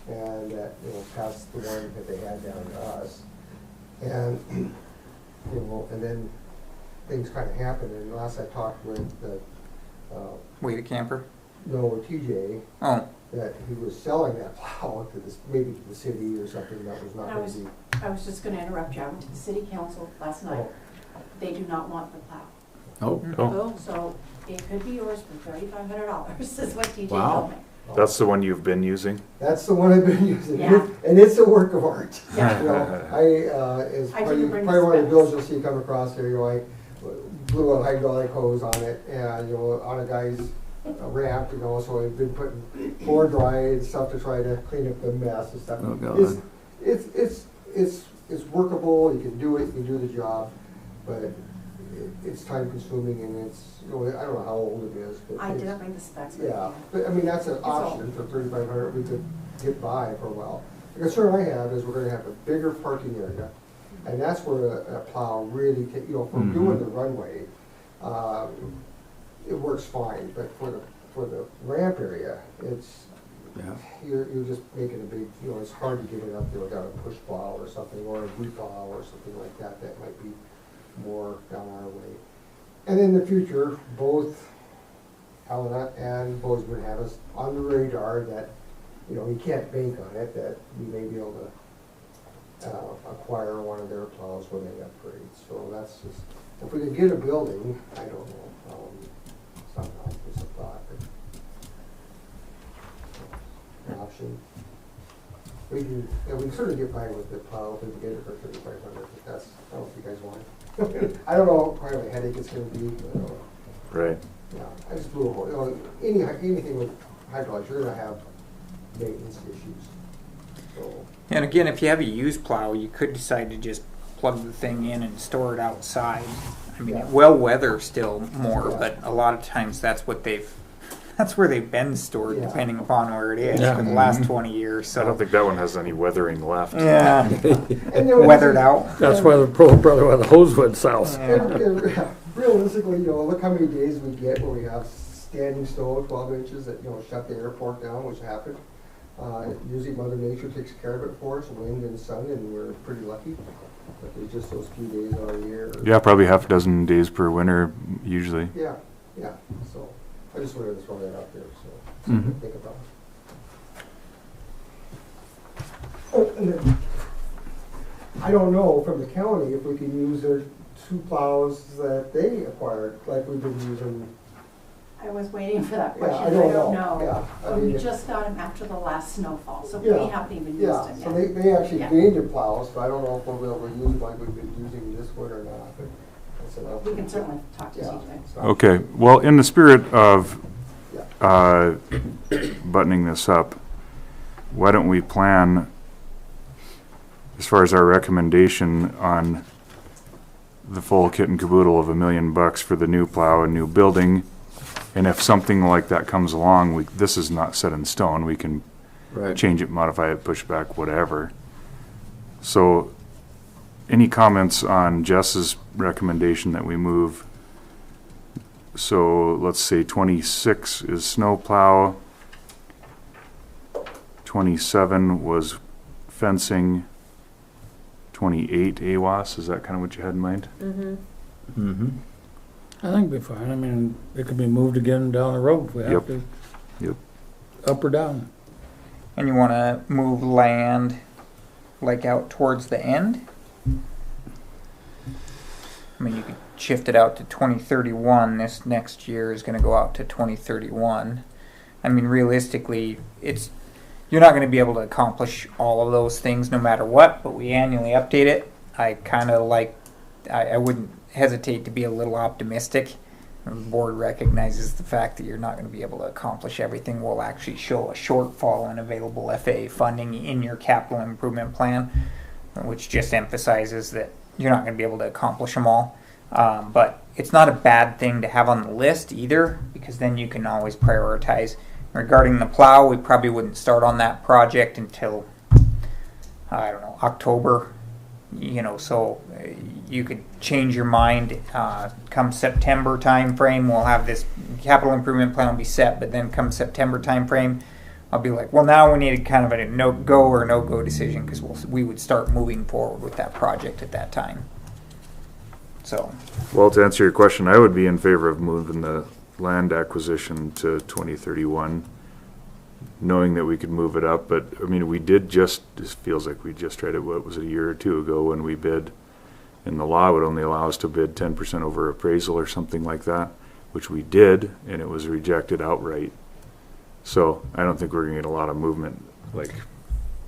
and that, past the one that they had down to us. And, and then things kind of happened, and last I talked with Wait a camper? with TJ, Oh, that he was selling that plow to this, maybe to the city or something that was not I gonna was- be. I was just gonna interrupt you. I went to the city council last night. They do not want the plow. Oh, So it could be yours for $3,500 is what TJ Wow. told me. That's the one you've been using? That's the one I've been using, Yeah. and it's a work of art. Yeah. As I probably didn't bring one of the specs. bills you'll see come across there, I blew a hydraulic hose on it, and, on a guy's ramp, so I've been putting floor dry and stuff to try to clean up the mess and stuff. Oh, God. It's workable, you can do it, you can do the job, but it's time consuming and it's, you know, I don't know how old it is, but. I it's- didn't read the specs. but Yeah, but I mean, that's an option for 3,500, we could get by for a while. The concern I have is we're gonna have a bigger parking area, and that's where a plow really, you know, for doing the runway, it works fine, but for the ramp area, it's, Yeah. you're just making a big, you know, it's hard to get it up there without a push plow or something, or a boot plow or something like that, that might be more down our way. And in the future, both Helena and Bozeman have us on the radar that, you know, you can't bank on it, that we may be able to acquire one of their plows when they upgrade. So that's just, if we could get a building, I don't know, somehow, it's a thought, but an option. We can, yeah, we can sort of get by with the plow if we can get it for 3,500, but that's, I don't know if you guys want it. I don't know what kind of a headache it's gonna be, but I don't know. Right. Yeah, I just blew a hole, you know, anything with hydraulics, you're gonna have maintenance issues, so. And again, if you have a used plow, you could decide to just plug the thing in and store it outside. I mean, Yeah. well weather still more, Yeah. but a lot of times that's where they've been stored, Yeah. depending upon where it is Yeah. for the last 20 years. I don't So think that one has any weathering left. yeah, And there was- weathered out. That's why the pro brother why the hose went south. And realistically, you know, look how many days we get where we have standing snow, 12 inches that, you know, shut the airport down, which happened. Usually Mother Nature takes care of it for us, wind and sun, and we're pretty lucky. But there's just those few days all year. Yeah, probably half a dozen days per winter usually. Yeah, yeah, so I just wanted to throw that out there, so something to think about. Oh, and then, I don't know from the county if we can use their 2 plows that they acquired, like we've been using. I was waiting for that Yeah, question. I don't know. Yeah, I We mean, just got them after the last snowfall, so we Yeah. haven't even used Yeah, them so yet. they actually Yeah. gained their plows, but I don't know if we'll be able to use them like we've been using this winter or not, but that's an option. We can certainly talk to Yeah. TJ. so- Okay, well, in the spirit of Yeah. buttoning this up, why don't we plan, as far as our recommendation on the full kit and caboodle of $1 million for the new plow and new building, and if something like that comes along, this is not set in stone, we can Right. change it, modify it, push back, whatever. So, any comments on Jess's recommendation that we move? So, let's say 26 is snow plow, 27 was fencing, 28 AWAS, is that kind of what you had in mind? Mm-hmm. Mm-hmm. I think it'd be fine. I mean, it could be moved again down the road if we have Yep. to. Yep. Up or down. And you want to move land like out towards the end? I mean, you could shift it out to 2031. This next year is going to go out to 2031. I mean, realistically, you're not going to be able to accomplish all of those things no matter what, but we annually update it. I kind of I wouldn't hesitate to be a little optimistic. The board recognizes the fact that you're not going to be able to accomplish everything. Will actually show a shortfall in available FAA funding in your capital improvement plan, which just emphasizes that you're not going to be able to accomplish them all. But it's not a bad thing to have on the list either, because then you can always prioritize. Regarding the plow, we probably wouldn't start on that project until, I don't know, October. So you could change your mind come September time frame. We'll have this capital improvement plan will be set, but then come September time frame, I'll be like, well, now we need kind of a no-go or no-go decision, because we would start moving forward with that project at that time. So, Well, to answer your question, I would be in favor of moving the land acquisition to 2031, knowing that we could move it up. But, I mean, this feels like we just tried it, what was it, a year or two ago when we bid, and the law would only allow us to bid 10% over appraisal or something like that, which we did, and it was rejected outright. So I don't think we're going to get a lot of movement, like,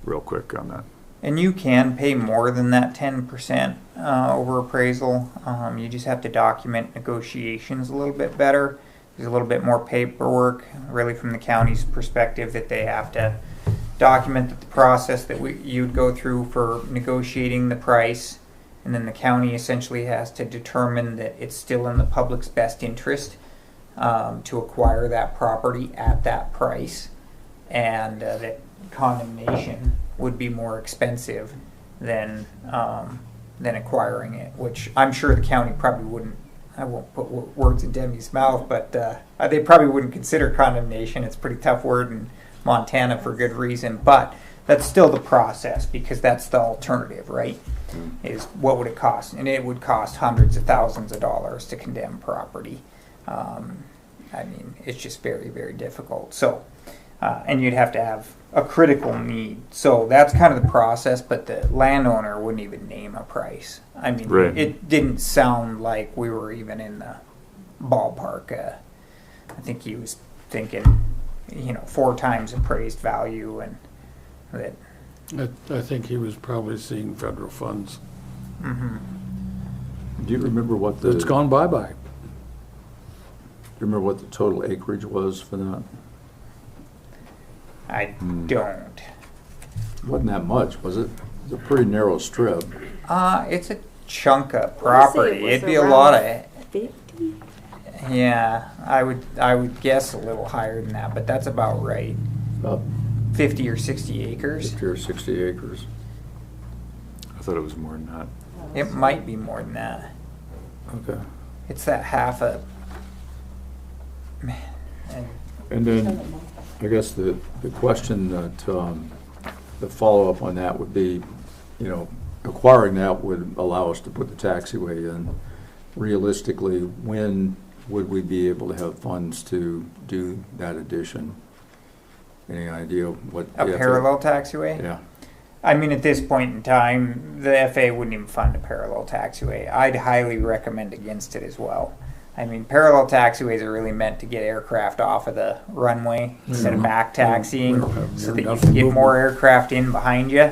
real quick on that. and you can pay more than that 10% over appraisal. You just have to document negotiations a little bit better. There's a little bit more paperwork, really, from the county's perspective, that they have to document the process that you'd go through for negotiating the price, and then the county essentially has to determine that it's still in the public's best interest to acquire that property at that price, and that condemnation would be more expensive than acquiring it, which I'm sure the county probably wouldn't. I won't put words in Demi's mouth, but they probably wouldn't consider condemnation. It's a pretty tough word in Montana for good reason, but that's still the process, because that's the alternative, right? Is what would it cost? And it would cost hundreds of thousands of dollars to condemn property. I mean, it's just very, very difficult. So, and you'd have to have a critical need. So that's kind of the process, but the landowner wouldn't even name a price. I mean, Right. It didn't sound like we were even in the ballpark. I think he was thinking, 4 times appraised value, and that. I think he was probably seeing federal funds. Mm-hmm. Do you remember what the? It's gone bye-bye. Do you remember what the total acreage was for that? I don't. Wasn't that much, was it? It's a pretty narrow strip. It's a chunk of I property. wanna say it was It'd be a around lot of. 50? Yeah, I would guess a little higher than that, but that's about right. About 50 or 60 acres. 50 or 60 acres. I thought it was more than that. It might be more than that. Okay. It's that half a. Man. And then, I guess the question that, the follow-up on that would be, acquiring that would allow us to put the taxiway in. Realistically, when would we be able to have funds to do that addition? Any idea what? A parallel taxiway? Yeah. I mean, at this point in time, the FAA wouldn't even fund a parallel taxiway. I'd highly recommend against it as well. I mean, parallel taxiways are really meant to get aircraft off of the runway instead of back taxiing, so that you can get more aircraft in behind you.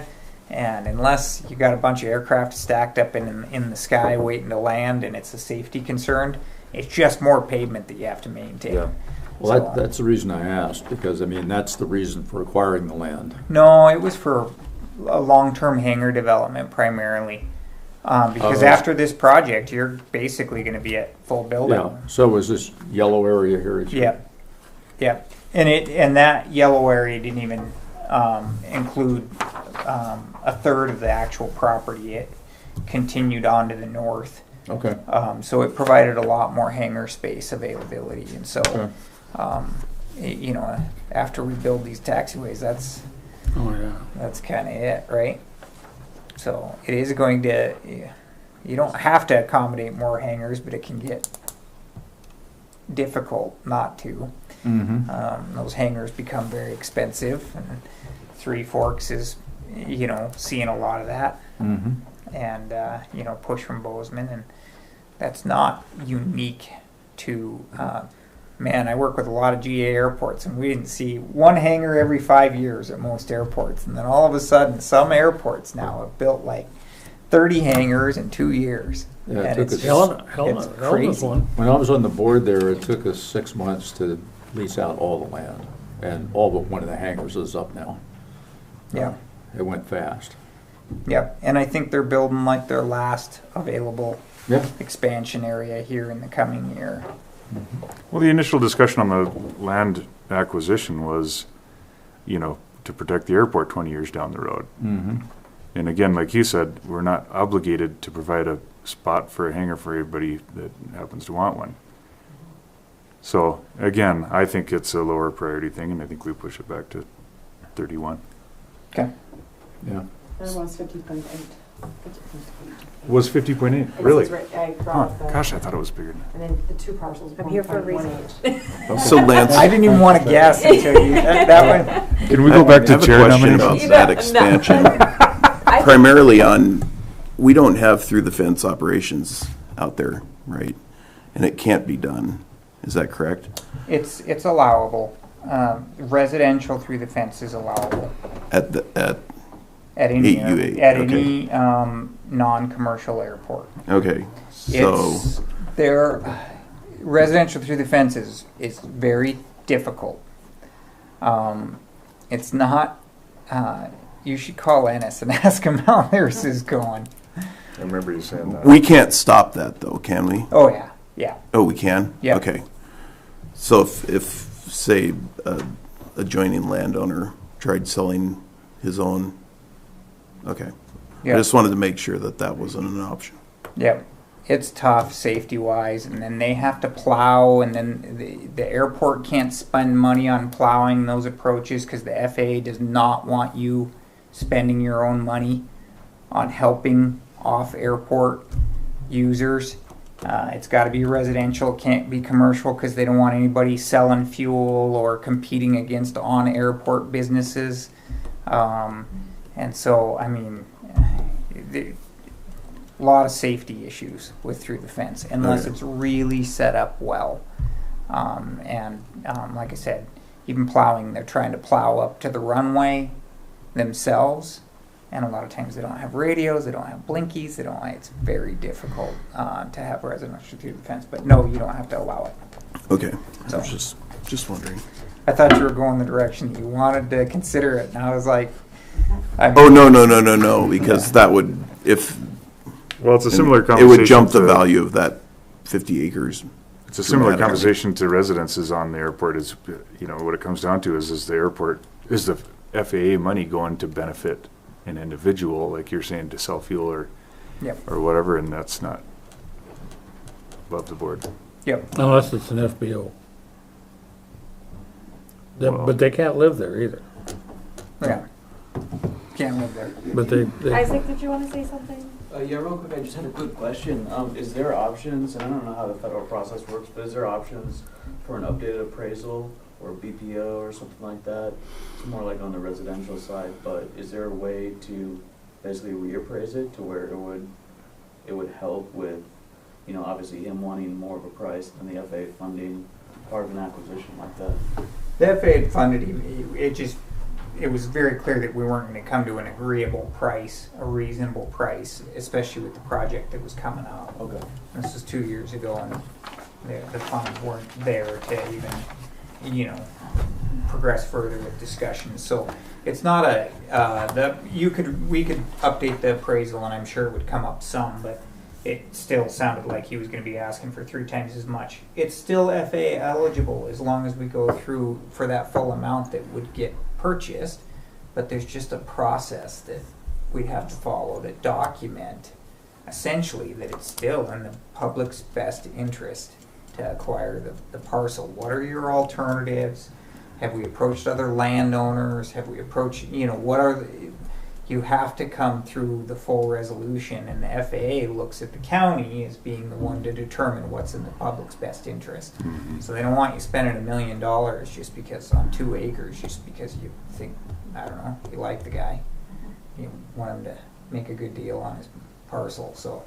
And unless you got a bunch of aircraft stacked up in the sky waiting to land, and it's a safety concern, it's just more pavement that you have to maintain. Yeah. Well, that's the reason I asked, because, that's the reason for acquiring the land. No, it was for a long-term hangar development primarily. Because Oh. after this project, you're basically going to be at full build out. Yeah, so was this yellow area here? Yep. And that yellow area didn't even include a third of the actual property. It continued on to the north. Okay. So it provided a lot more hangar space availability. And so, Okay. after we build these taxiways, that's kind of it, right? So it is going to, you don't have to accommodate more hangars, but it can get difficult not to. Mm-hmm. Those hangars become very expensive, and Three Forks is, seeing a lot of that. Mm-hmm. And, push from Bozeman, and that's not unique to, I work with a lot of GA airports, and we didn't see one hangar every 5 years at most airports. And then all of a sudden, some airports now have built like 30 hangars in 2 years. Yeah, And it took us, Helena's crazy. one. when I was on the board there, it took us 6 months to lease out all the land, and all but one of the hangars is up now. Yeah. It went fast. Yep. And I think they're building like their last available Yeah. expansion area here in the coming year. Well, the initial discussion on the land acquisition was, to protect the airport 20 years down the road. Mm-hmm. And again, like you said, we're not obligated to provide a spot for a hangar for everybody that happens to want one. So again, I think it's a lower priority thing, and I think we push it back to 31. Okay. Yeah. It was 50.8. Was 50.8? It Really? says right- I Huh. brought the- Gosh, I thought it was bigger than And then the two parcels. I'm here for a reason. 1.18. So Lance, I didn't even want to guess until you that one. Can we go back I to have a chair question nominations? about that expansion. Primarily we don't have through the fence operations out there, right? And it can't be done. Is that correct? It's allowable. Residential through the fence is allowable At at any 8U8, at okay. any non-commercial airport. okay. So It's there. Residential through the fence is very difficult. It's not. You should call Ennis and ask him how theirs is going. I remember you saying that. We can't stop that though, can we? Oh, yeah, yeah. Oh, we can? Yeah. Okay. So if say, a adjoining landowner tried selling his own, okay. I Yeah. just wanted to make sure that that wasn't an option. Yep. It's tough safety wise, and then they have to plow, and then the airport can't spend money on plowing those approaches because the FAA does not want you spending your own money on helping off airport users. It's got to be residential, can't be commercial because they don't want anybody selling fuel or competing against on airport businesses. And so, I mean, a lot of safety issues with through the fence unless Okay. it's really set up well. Like I said, even plowing, they're trying to plow up to the runway themselves. And a lot of times they don't have radios, they don't have blinkies, it's very difficult to have residential through the fence. But no, you don't have to allow it. Okay. So- I was just wondering. I thought you were going the direction that you wanted to consider it, and I was like, Oh, no, because that would, if. Well, it's a similar It conversation. would jump the to- value of that 50 acres. It's a similar dramatically. conversation to residences on the airport. Is, you know, what it comes down to is the airport, is the FAA money going to benefit an individual, like you're saying, to sell fuel or Yep. or whatever, and that's not above the board. yep, Unless it's an FBO. Well- But they can't live there either. yeah. Can't live there. But they Isaac, did you want to say something? Yeah, real quick, I just had a quick question. Is there options, and I don't know how the federal process works, but is there options for an updated appraisal or BPO or something like that? It's more like on the residential side, but is there a way to basically reappraise it to where it would help with, you know, obviously him wanting more of a price than the FAA funding part of an acquisition like that? The FAA had funded him. It was very clear that we weren't going to come to an agreeable price, a reasonable price, especially with the project that was coming up. Okay. This was 2 years ago, and the funds weren't there to even, you know, progress further with discussions. So it's not we could update the appraisal, and I'm sure it would come up some, but it still sounded like he was going to be asking for 3 times as much. It's still FAA eligible as long as we go through for that full amount that would get purchased, but there's just a process that we'd have to follow to document essentially that it's still in the public's best interest to acquire the parcel. What are your alternatives? Have we approached other landowners? Have we approached, you know, you have to come through the full resolution, and the FAA looks at the county as being the one to determine what's in the public's best interest. So they don't want you spending $1 million just because on 2 acres, just because you think, I don't know, you like the guy. You want him to make a good deal on his parcel. So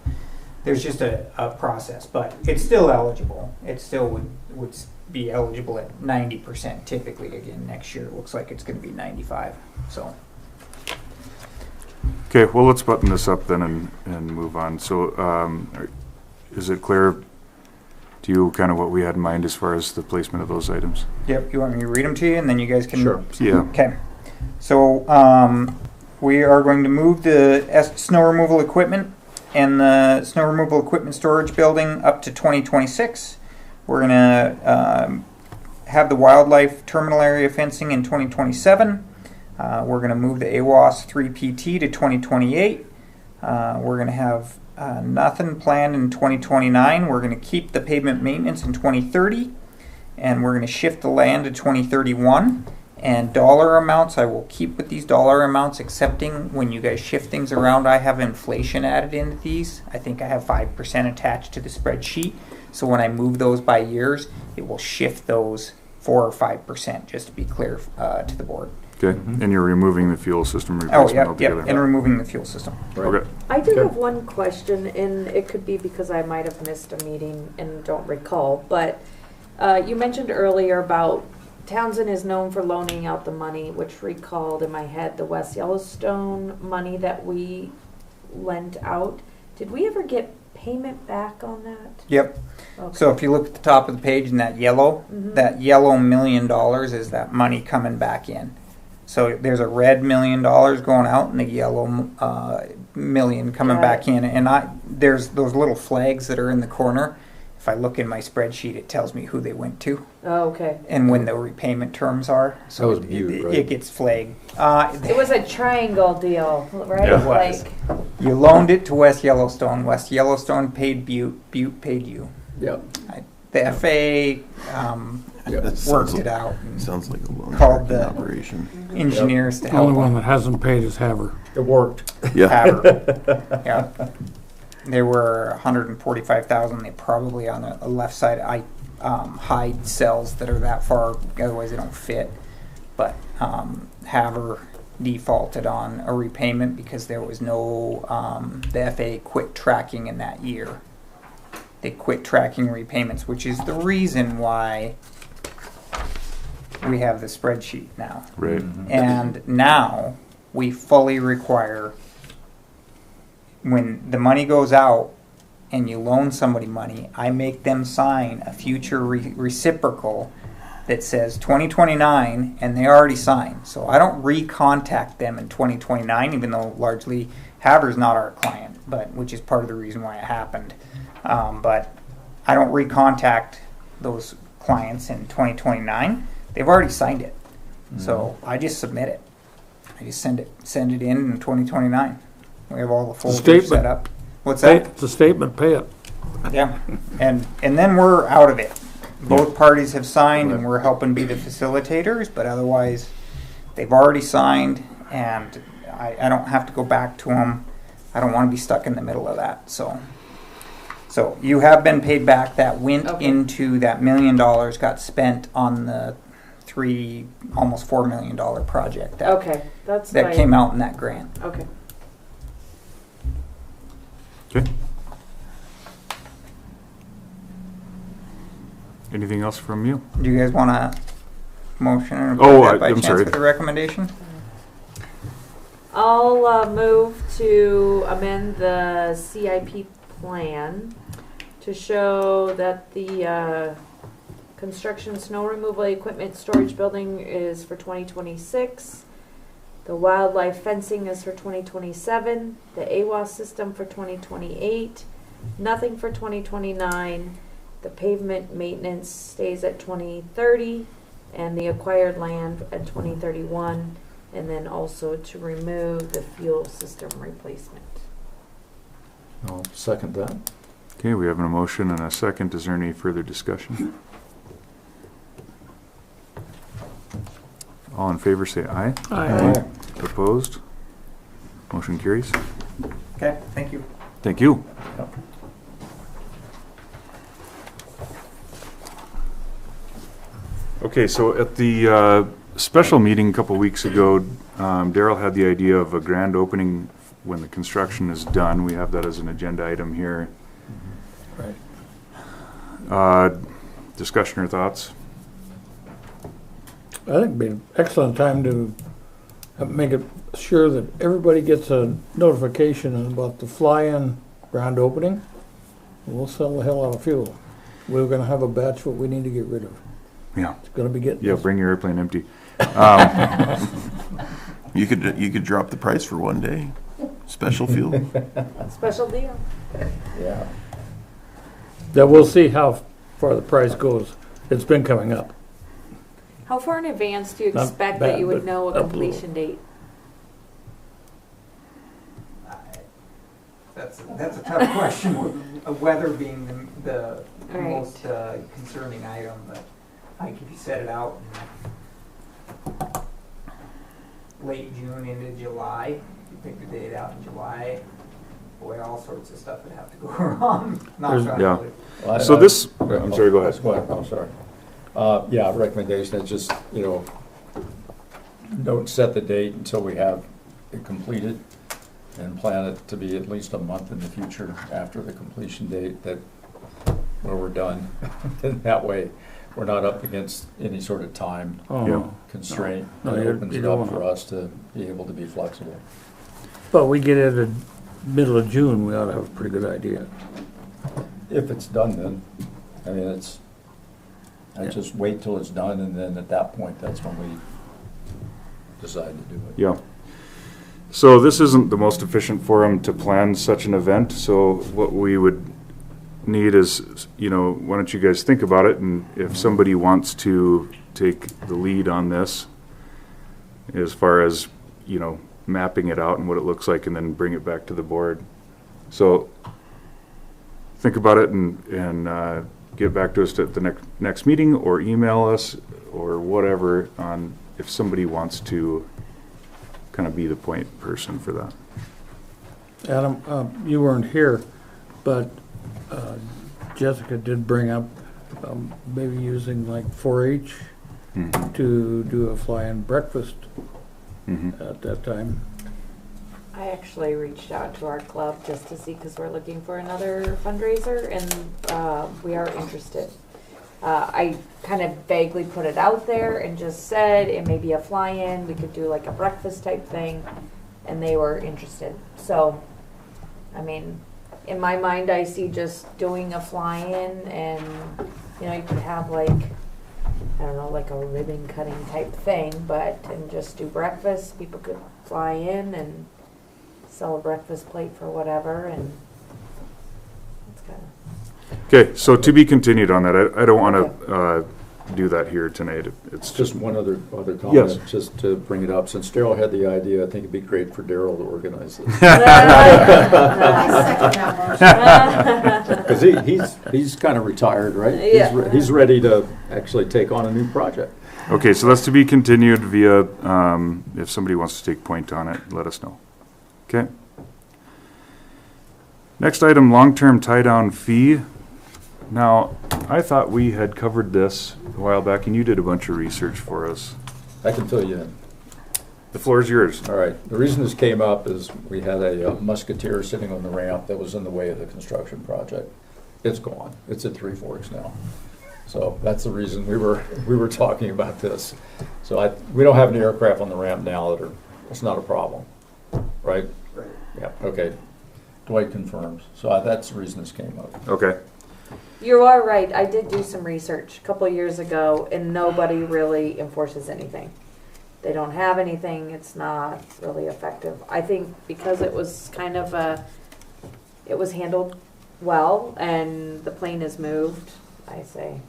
there's just a process, but it's still eligible. It still would be eligible at 90% typically. Again, next year it looks like it's going to be 95. So. Okay, well, let's button this up then and move on. So, is it clear to you kind of what we had in mind as far as the placement of those items? Yep, you want me to read them to you, and then you guys can... Sure. Yeah. Okay. So, we are going to move the snow removal equipment and the snow removal equipment storage building up to 2026. We're going to have the wildlife terminal area fencing in 2027. We're going to move the AWAS 3PT to 2028. We're going to have nothing planned in 2029. We're going to keep the pavement maintenance in 2030. And we're going to shift the land to 2031. And dollar amounts, I will keep with these dollar amounts, excepting when you guys shift things around. I have inflation added into these. I think I have 5% attached to the spreadsheet. So when I move those by years, it will shift those 4 or 5%, just to be clear to the board. Okay, and you're removing the fuel system Oh, replacement yep, altogether? yep, and removing the fuel system. Okay. I do have one question, and it could be because I might have missed a meeting and don't recall, but you mentioned earlier about Townsend is known for loaning out the money, which recalled in my head the West Yellowstone money that we lent out. Did we ever get payment back on that? Yep. Okay. So if you look at the top of the page in that yellow, that yellow $1 million is that money coming back in. So there's a red $1 million going out and a yellow million coming back in. And there's those little flags that are in the corner. If I look in my spreadsheet, it tells me who they went to Oh, okay. and when the repayment terms are. So That was Butte, right? it gets flagged. It was a triangle deal, right? Yeah. It was. Like, You loaned it to West Yellowstone. West Yellowstone paid Butte. Butte paid you. Yep. The FAA worked it out. Sounds like a loan Called sharking the- operation. Engineers to The only help one them. that hasn't paid is Haver. It worked. Yeah. Haver. Yeah. There were 145,000. They probably on the left side hide cells that are that far, otherwise they don't fit. But Haver defaulted on a repayment because there was no the FAA quit tracking in that year. They quit tracking repayments, which is the reason why we have the spreadsheet now. Right. And now we fully require, when the money goes out and you loan somebody money, I make them sign a future reciprocal that says 2029, and they already signed. So I don't recontact them in 2029, even though largely Haver's not our client, but which is part of the reason why it happened. But I don't recontact those clients in 2029. They've already signed it. So I just submit it. I just send it in 2029. We have all the folders Statement. set up. What's Pay- that? It's a statement, pay it. Yeah. And then we're out of it. Both parties have signed and we're helping be the facilitators, but otherwise they've already signed and I don't have to go back to them. I don't want to be stuck in the middle of that. So you have been paid back. That went into that $1 million, got spent on the almost $4 million project okay, that's that fine. came out in that grant. Okay. Okay. Anything else from you? Do you guys want a motion or Oh, that by I'm chance sorry. for the recommendation? I'll move to amend the CIP plan to show that the construction snow removal equipment storage building is for 2026. The wildlife fencing is for 2027. The AWAS system for 2028. Nothing for 2029. The pavement maintenance stays at 2030, and the acquired land at 2031. And then also to remove the fuel system replacement. I'll second that. Okay, we have a motion and a second. Is there any further discussion? All in favor say aye. Aye. Opposed? Motion carries. Okay, thank you. Thank you. Okay, so at the special meeting a couple weeks ago, Daryl had the idea of a grand opening when the construction is done. We have that as an agenda item here. Right. Discussion or thoughts? I think it'd be an excellent time to make it sure that everybody gets a notification about the fly-in grand opening. We'll sell the hell out of fuel. We're gonna have a batch what we need to get rid of. Yeah. It's gonna be getting. Yeah, bring your airplane empty. You could drop the price for one day. Special fuel. Special deal. Yeah. That we'll see how far the price goes. It's been coming up. How far in advance do you Not expect bad, that you would but know a up a little. completion date? That's a tough question, with weather being the Right. most concerning item, but like if you set it out in late June into July, you pick the date out in July, boy, all sorts of stuff would have to go wrong. There's- yeah. Well, So this, I'm sorry, go ahead. Go ahead, I'm sorry. Yeah, recommendation is just, don't set the date until we have it completed and plan it to be at least a month in the future after the completion date where we're done. And that way, we're not up against any sort of time Oh, Yeah. no. constraint. No, It you- opens you it don't up for wanna- us to be able to be flexible. But we get it in middle of June, we ought to have a pretty good idea. If it's done then, I mean, I just wait till it's done and then at that point, that's when we decide to do it. Yeah. So this isn't the most efficient forum to plan such an event, so what we would need is, you know, why don't you guys think about it, and if somebody wants to take the lead on this, as far as, you know, mapping it out and what it looks like, and then bring it back to the board. So think about it and get back to us at the next meeting, or email us, or whatever, on if somebody wants to kind of be the point person for that. Adam, you weren't here, but Jessica did bring up maybe using like 4-H to do a fly-in breakfast at that time. I actually reached out to our club just to see, because we're looking for another fundraiser, and we are interested. I kind of vaguely put it out there and just said it may be a fly-in, we could do like a breakfast type thing, and they were interested. So, I mean, in my mind, I see just doing a fly-in, and, you know, you could have like, I don't know, like a ribbon cutting type thing, and just do breakfast. People could fly in and sell a breakfast plate for whatever, and it's kind of. Okay, so to be continued on that. I don't want to do that here tonight. It's Just one other comment, Yes. just to bring it up. Since Daryl had the idea, I think it'd be great for Daryl to organize this. I second that motion. Because he's kind of retired, right? Yeah. He's ready to actually take on a new project. okay, so that's to be continued via, if somebody wants to take point on it, let us know. Okay. Next item, long-term tie-down fee. Now, I thought we had covered this a while back, and you did a bunch of research for us. I can fill you in. The floor is yours. All right, the reason this came up is we had a musketeer sitting on the ramp that was in the way of the construction project. It's gone. It's at Three Forks now. So that's the reason we were talking about this. So we don't have any aircraft on the ramp now it's not a problem, right? Right. Yeah, okay. Dwight confirms. So that's the reason this came up. Okay. You are right. I did do some research a couple of years ago, and nobody really enforces anything. They don't have anything. It's not really effective. I think because it was kind of it was handled well, and the plane is moved. I say,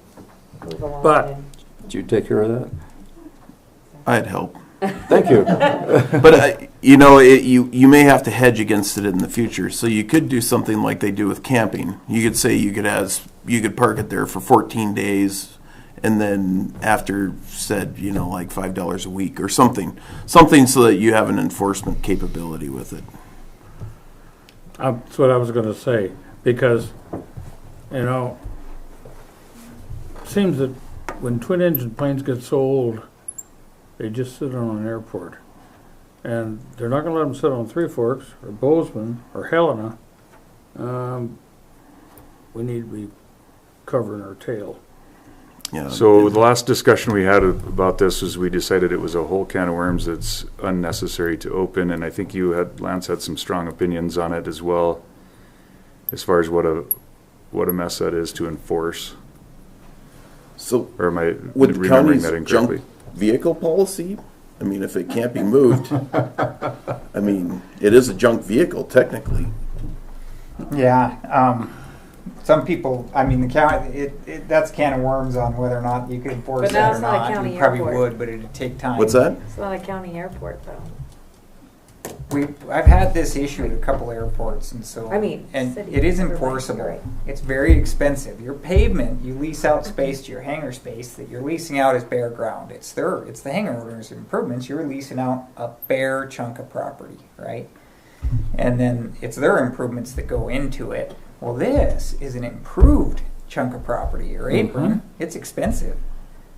move along. But- Did you take care of that? I'd help. Thank you. But, you know, you may have to hedge against it in the future. So you could do something like they do with camping. You could say you could park it there for 14 days, and then after said, you know, like $5 a week or something so that you have an enforcement capability with it. That's what I was going to say, because, you know, it seems that when twin-engine planes get so old, they just sit on an airport. And they're not going to let them sit on Three Forks or Bozeman or Helena. We need to be covering our tail. Yeah. So the last discussion we had about this was we decided it was a whole can of worms that's unnecessary to open, and I think Lance had some strong opinions on it as well, as far as what a mess that is to enforce. So Or am I with the remembering county's that incorrectly? junk vehicle policy, I mean, if it can't be moved, I mean, it is a junk vehicle technically. Yeah, some people, I mean, the county, that's a can of worms on whether or not you could enforce But now that or it's not a not. county You probably airport. would, but it'd take time. What's that? It's not a county airport, though. I've had this issue at a couple airports, and so I mean, and city, it is everybody, enforceable. you're right. It's very expensive. Your pavement, you lease out space to your hangar space that you're leasing out as bare ground. It's the hangar owners' improvements. You're leasing out a bare chunk of property, right? And then it's their improvements that go into it. Well, this is an improved chunk of property. Your apron, it's expensive,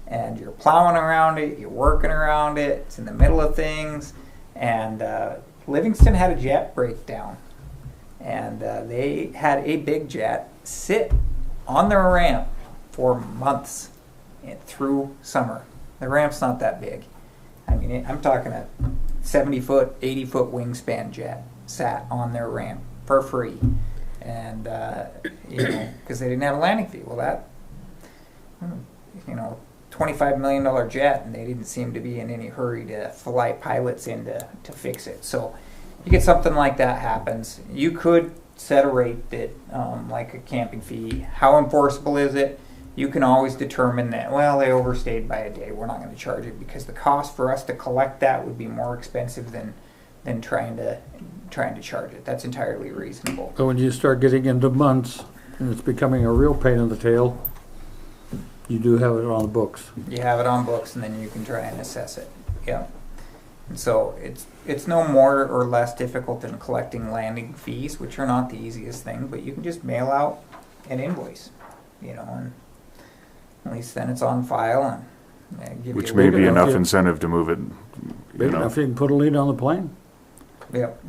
and you're plowing around it. You're working around it. It's in the middle of things, and Livingston had a jet breakdown, and they had a big jet sit on their ramp for months through summer. The ramp's not that big. I mean, I'm talking a 70-foot, 80-foot wingspan jet sat on their ramp for free, and you know, because they didn't have a landing fee. Well, that, you know, $25 million jet, and they didn't seem to be in any hurry to fly pilots in to fix it. So you get something like that happens. You could set a rate that, like a camping fee. How enforceable is it? You can always determine that, well, they overstayed by a day. We're not going to charge it because the cost for us to collect that would be more expensive than trying to charge it. That's entirely reasonable. So when you start getting into months and it's becoming a real pain in the tail, you do have it on the books. You have it on books, and then you can try and assess it. Yeah. And so it's no more or less difficult than collecting landing fees, which are not the easiest thing, but you can just mail out an invoice, and at least then it's on file and give Which you may a be enough, enough yeah. incentive to move it. Big enough you can put a lead on the plane, Yep.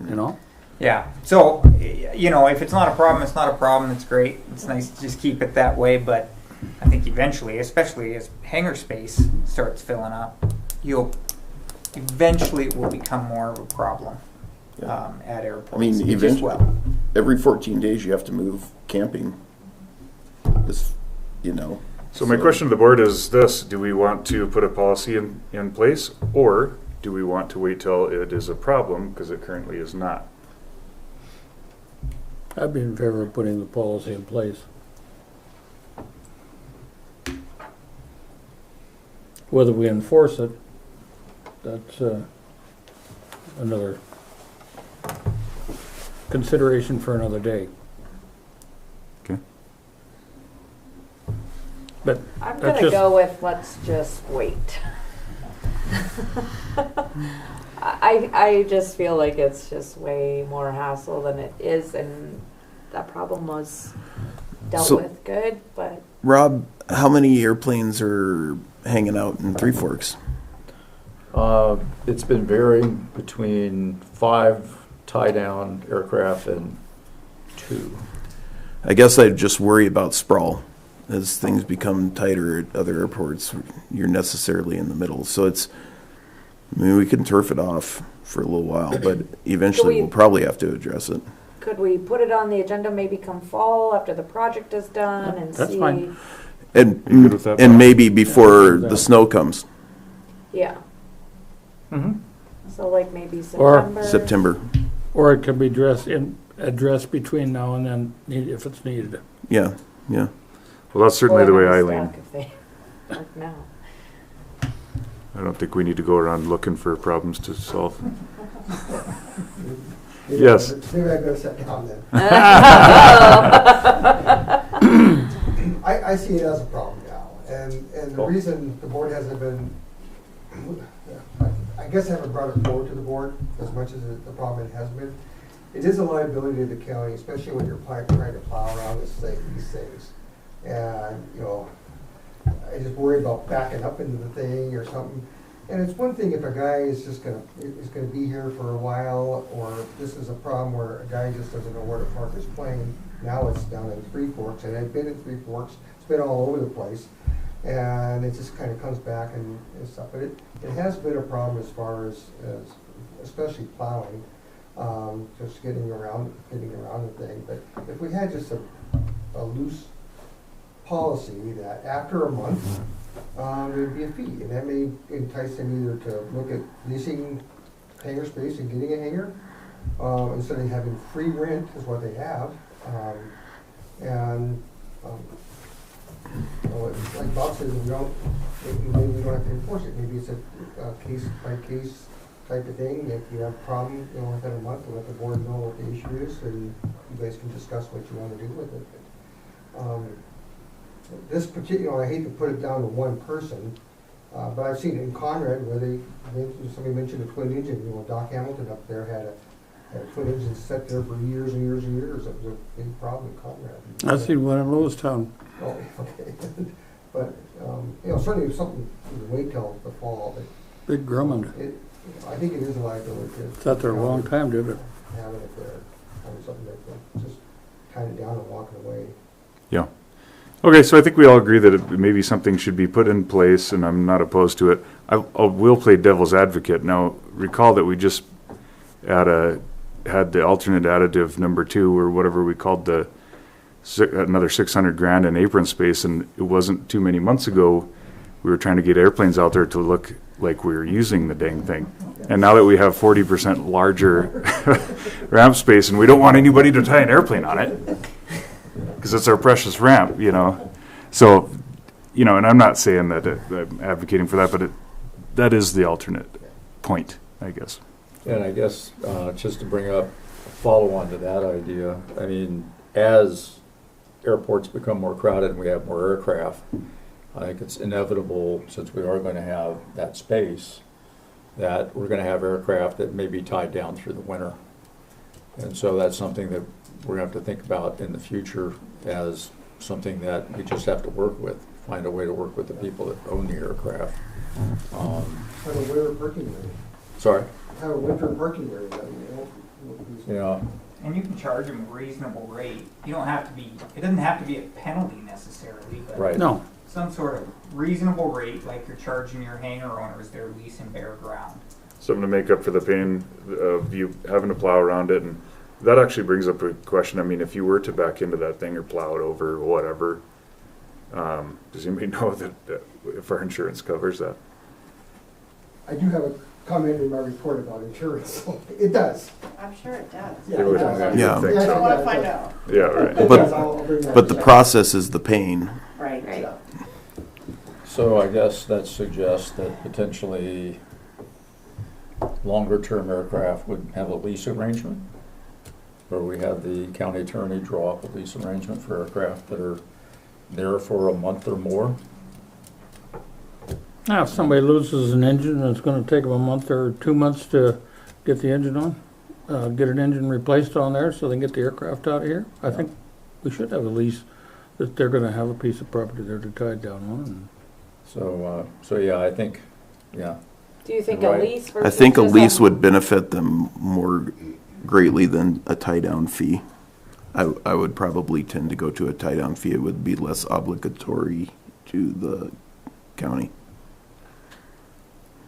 Yeah. So, if it's not a problem, it's not a problem. It's great. It's nice to just keep it that way. But I think eventually, especially as hangar space starts filling up, eventually it will become more of a problem at airports. I mean, It just eventually, will. every 14 days you have to move camping. So my question to the board is this: do we want to put a policy in place, or do we want to wait till it is a problem, because it currently is not? I'd be in favor of putting the policy in place. Whether we enforce it, that's another consideration for another day. Okay. But I'm that's gonna just- go with let's just wait. I just feel like it's just way more hassle than it is, and that problem was dealt So- with good, but Rob, how many airplanes are hanging out in Three Forks? It's been varying between 5 tie-down aircraft and 2. I guess I'd just worry about sprawl. As things become tighter at other airports, you're necessarily in the middle. So we can turf it off for a little while, but eventually we'll probably have to address it. could we put it on the agenda maybe come fall after the project is done and That's see? fine. And You good with that, and Bob? maybe before Yeah. the snow comes, Yeah. Mhm. So like maybe Or September. September. Or it can be addressed between now and then, if it's needed. Yeah, yeah. Well, that's certainly the way I Or lean. stuck if they work now. I don't think we need to go around looking for problems to solve. Maybe Yes. Maybe I better sit down then. I see it as a problem now, and the reason the board hasn't been, I guess I haven't brought it forward to the board as much as the problem it has been. It is a liability to the county, especially when you're trying to plow around these things. And, I just worry about backing up into the thing or something. And it's one thing if a guy is just gonna be here for a while, or if this is a problem where a guy just doesn't know where to park his plane. Now it's down in Three Forks, and I've been in Three Forks, it's been all over the place. And it just kind of comes back and stuff. But it has been a problem as far as especially plowing, just getting around the thing. But if we had just a loose policy that after a month, there'd be a fee, and that may entice them either to look at leasing hangar space and getting a hangar, instead of having free rent is what they have. Like Bob says, maybe we don't have to enforce it. Maybe it's a case by case type of thing. If you have a problem, within a month, let the board know what the issue is, and you guys can discuss what you want to do with it. This particular, I hate to put it down to one person, but I've seen it in Conrad where somebody mentioned a twin engine. Doc Hamilton up there had a twin engine set there for years and years and years. It was a big problem in Conrad. I've seen one in Lewistown. Oh, okay. But, certainly if something, wait till the fall, but Big Drummond. I think it is a liability. Sat there a long time, did it? Having it there, having something that just tying it down and walking away. Yeah. Okay, so I think we all agree that maybe something should be put in place, and I'm not opposed to it. I will play devil's advocate. Now, recall that we just had the alternate additive number 2, or whatever we called another $600,000 in apron space, and it wasn't too many months ago we were trying to get airplanes out there to look like we were using the dang thing. And now that we have 40% larger ramp space, and we don't want anybody to tie an airplane on it, because it's our precious ramp, you know. So, you know, and I'm not saying that I'm advocating for that, but that is the alternate point, I guess. And I guess, just to bring up, follow on to that idea, I mean, as airports become more crowded and we have more aircraft, I think it's inevitable, since we are going to have that space, that we're going to have aircraft that may be tied down through the winter. And so that's something that we're going to have to think about in the future as something that we just have to work with, find a way to work with the people that own the aircraft. Have a winter parking area. Sorry? Have a winter parking area. Yeah. And you can charge them a reasonable rate. You don't have to be, it doesn't have to be a penalty necessarily, but Right. No, some sort of reasonable rate, like you're charging your hangar owners their lease and bare ground. Something to make up for the pain of you having to plow around it. And that actually brings up a question. I mean, if you were to back into that thing or plow it over or whatever, does anybody know that if our insurance covers that? I do have a comment in my report about insurance. It does. I'm sure it does. Yeah, It would- it does. you Yeah. would think I so. don't wanna find out. Yeah, right. It But- does. I'll bring that But the up. process is the pain. Right. Right. So I guess that suggests that potentially longer-term aircraft would have a lease arrangement, where we have the county attorney draw up a lease arrangement for aircraft that are there for a month or more. now if somebody loses an engine and it's gonna take them a month or 2 months to get the engine on, get an engine replaced on there so they can get the aircraft out of here, I think we should have a lease that they're gonna have a piece of property there to tie it down on. And So yeah, I think, yeah. Do you think Right. a lease versus I think a just lease would benefit them more greatly than a tie-down fee. I would probably tend to go to a tie-down fee. It would be less obligatory to the county.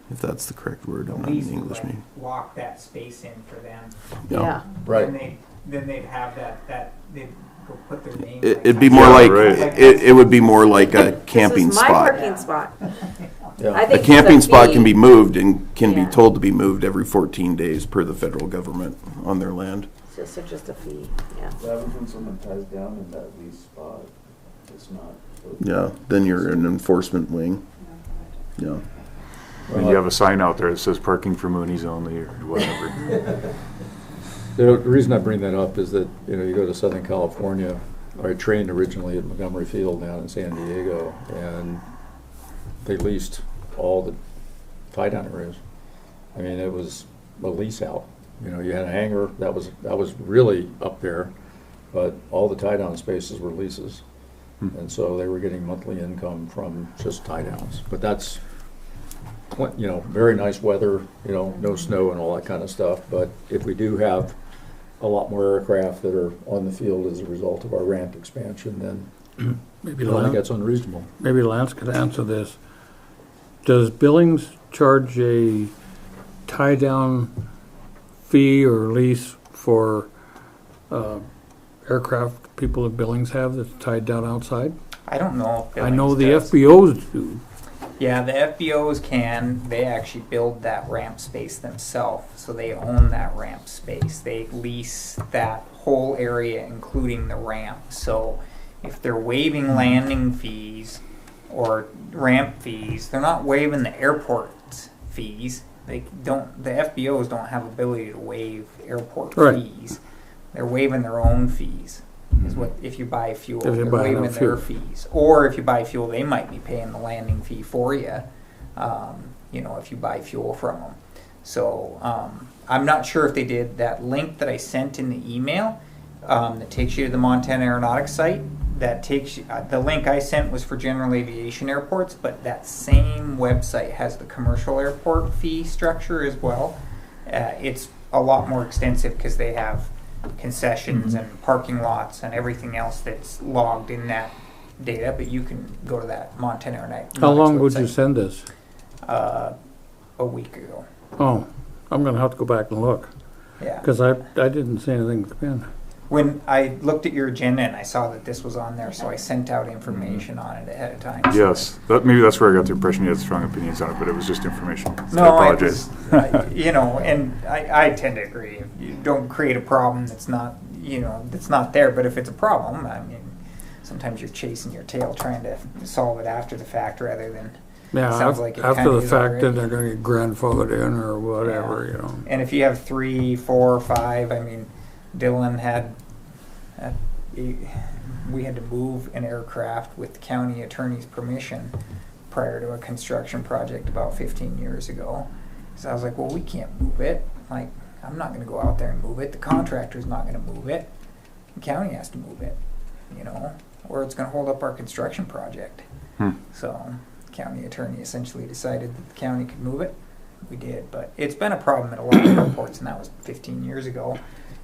If that's the correct word, I'm not an Lease would English like major. lock that space in for them. Yeah. Right. Then they'd have that they'd go put their name. It'd be more Yeah, like, right. it would be more like a camping This is my spot. parking spot. I Yeah. think A camping the spot fee- can be moved and can be Yeah. told to be moved every 14 days per the federal government on their land. So just a fee, yeah. What happens when someone ties down in that lease spot? It's not. Yeah, then you're an enforcement wing. Yeah. And you have a sign out there that says parking for Moonies only or whatever. The reason I bring that up is that, you know, you go to Southern California, I trained originally at Montgomery Field down in San Diego, and they leased all the tie-down areas. I mean, it was a lease out. You know, you had a hangar, that was really up there, but all the tie-down spaces were leases. And so they were getting monthly income from just tie-downs. But that's, you know, very nice weather, you know, no snow and all that kind of stuff. But if we do have a lot more aircraft that are on the field as a result of our ramp expansion, then maybe I don't think Lance, that's unreasonable. maybe Lance could answer this. Does Billings charge a tie-down fee or lease for aircraft people at Billings have that's tied down outside? I don't know if I know the Billings does. FBOs do. Yeah, the FBOs can. They actually build that ramp space themselves, so they own that ramp space. They lease that whole area, including the ramp. So if they're waiving landing fees or ramp fees, they're not waiving the airport fees. They don't. The FBOs don't have ability to waive airport Right. fees. They're waiving their own fees. Is what if you buy fuel, If you they're buy waiving enough their fuel. fees, or if you buy fuel, they might be paying the landing fee for you. You know, if you buy fuel from them. So I'm not sure if they did that link that I sent in the email that takes you to the Montana Aeronautics site. That takes you, the link I sent was for general aviation airports, but that same website has the commercial airport fee structure as well. It's a lot more extensive because they have concessions and parking lots and everything else that's logged in that data, but you can go to that Montana Aeronautics How long would you website. send this? A week ago. Oh, I'm gonna have to go back and look, Yeah. because I didn't see anything come in. when I looked at your agenda and I saw that this was on there, so I sent out information on it ahead of time. Yes, maybe that's where I got the impression you had strong opinions on it, but it was just information. No, I apologize. you know, and I tend to agree. If you don't create a problem that's not, that's not there, but if it's a problem, I mean, sometimes you're chasing your tail trying to solve it after the fact rather than. Yeah, Sounds like it after kinda the is fact, already. then they're gonna get grandfathered in or whatever, And if you have 3, 4, 5, I mean, Dylan had, we had to move an aircraft with the county attorney's permission prior to a construction project about 15 years ago. So I was like, well, we can't move it. Like, I'm not gonna go out there and move it. The contractor's not gonna move it. The county has to move it, or it's gonna hold up our construction project. So, county attorney essentially decided that the county could move it. We did, but it's been a problem at a lot of airports, and that was 15 years ago.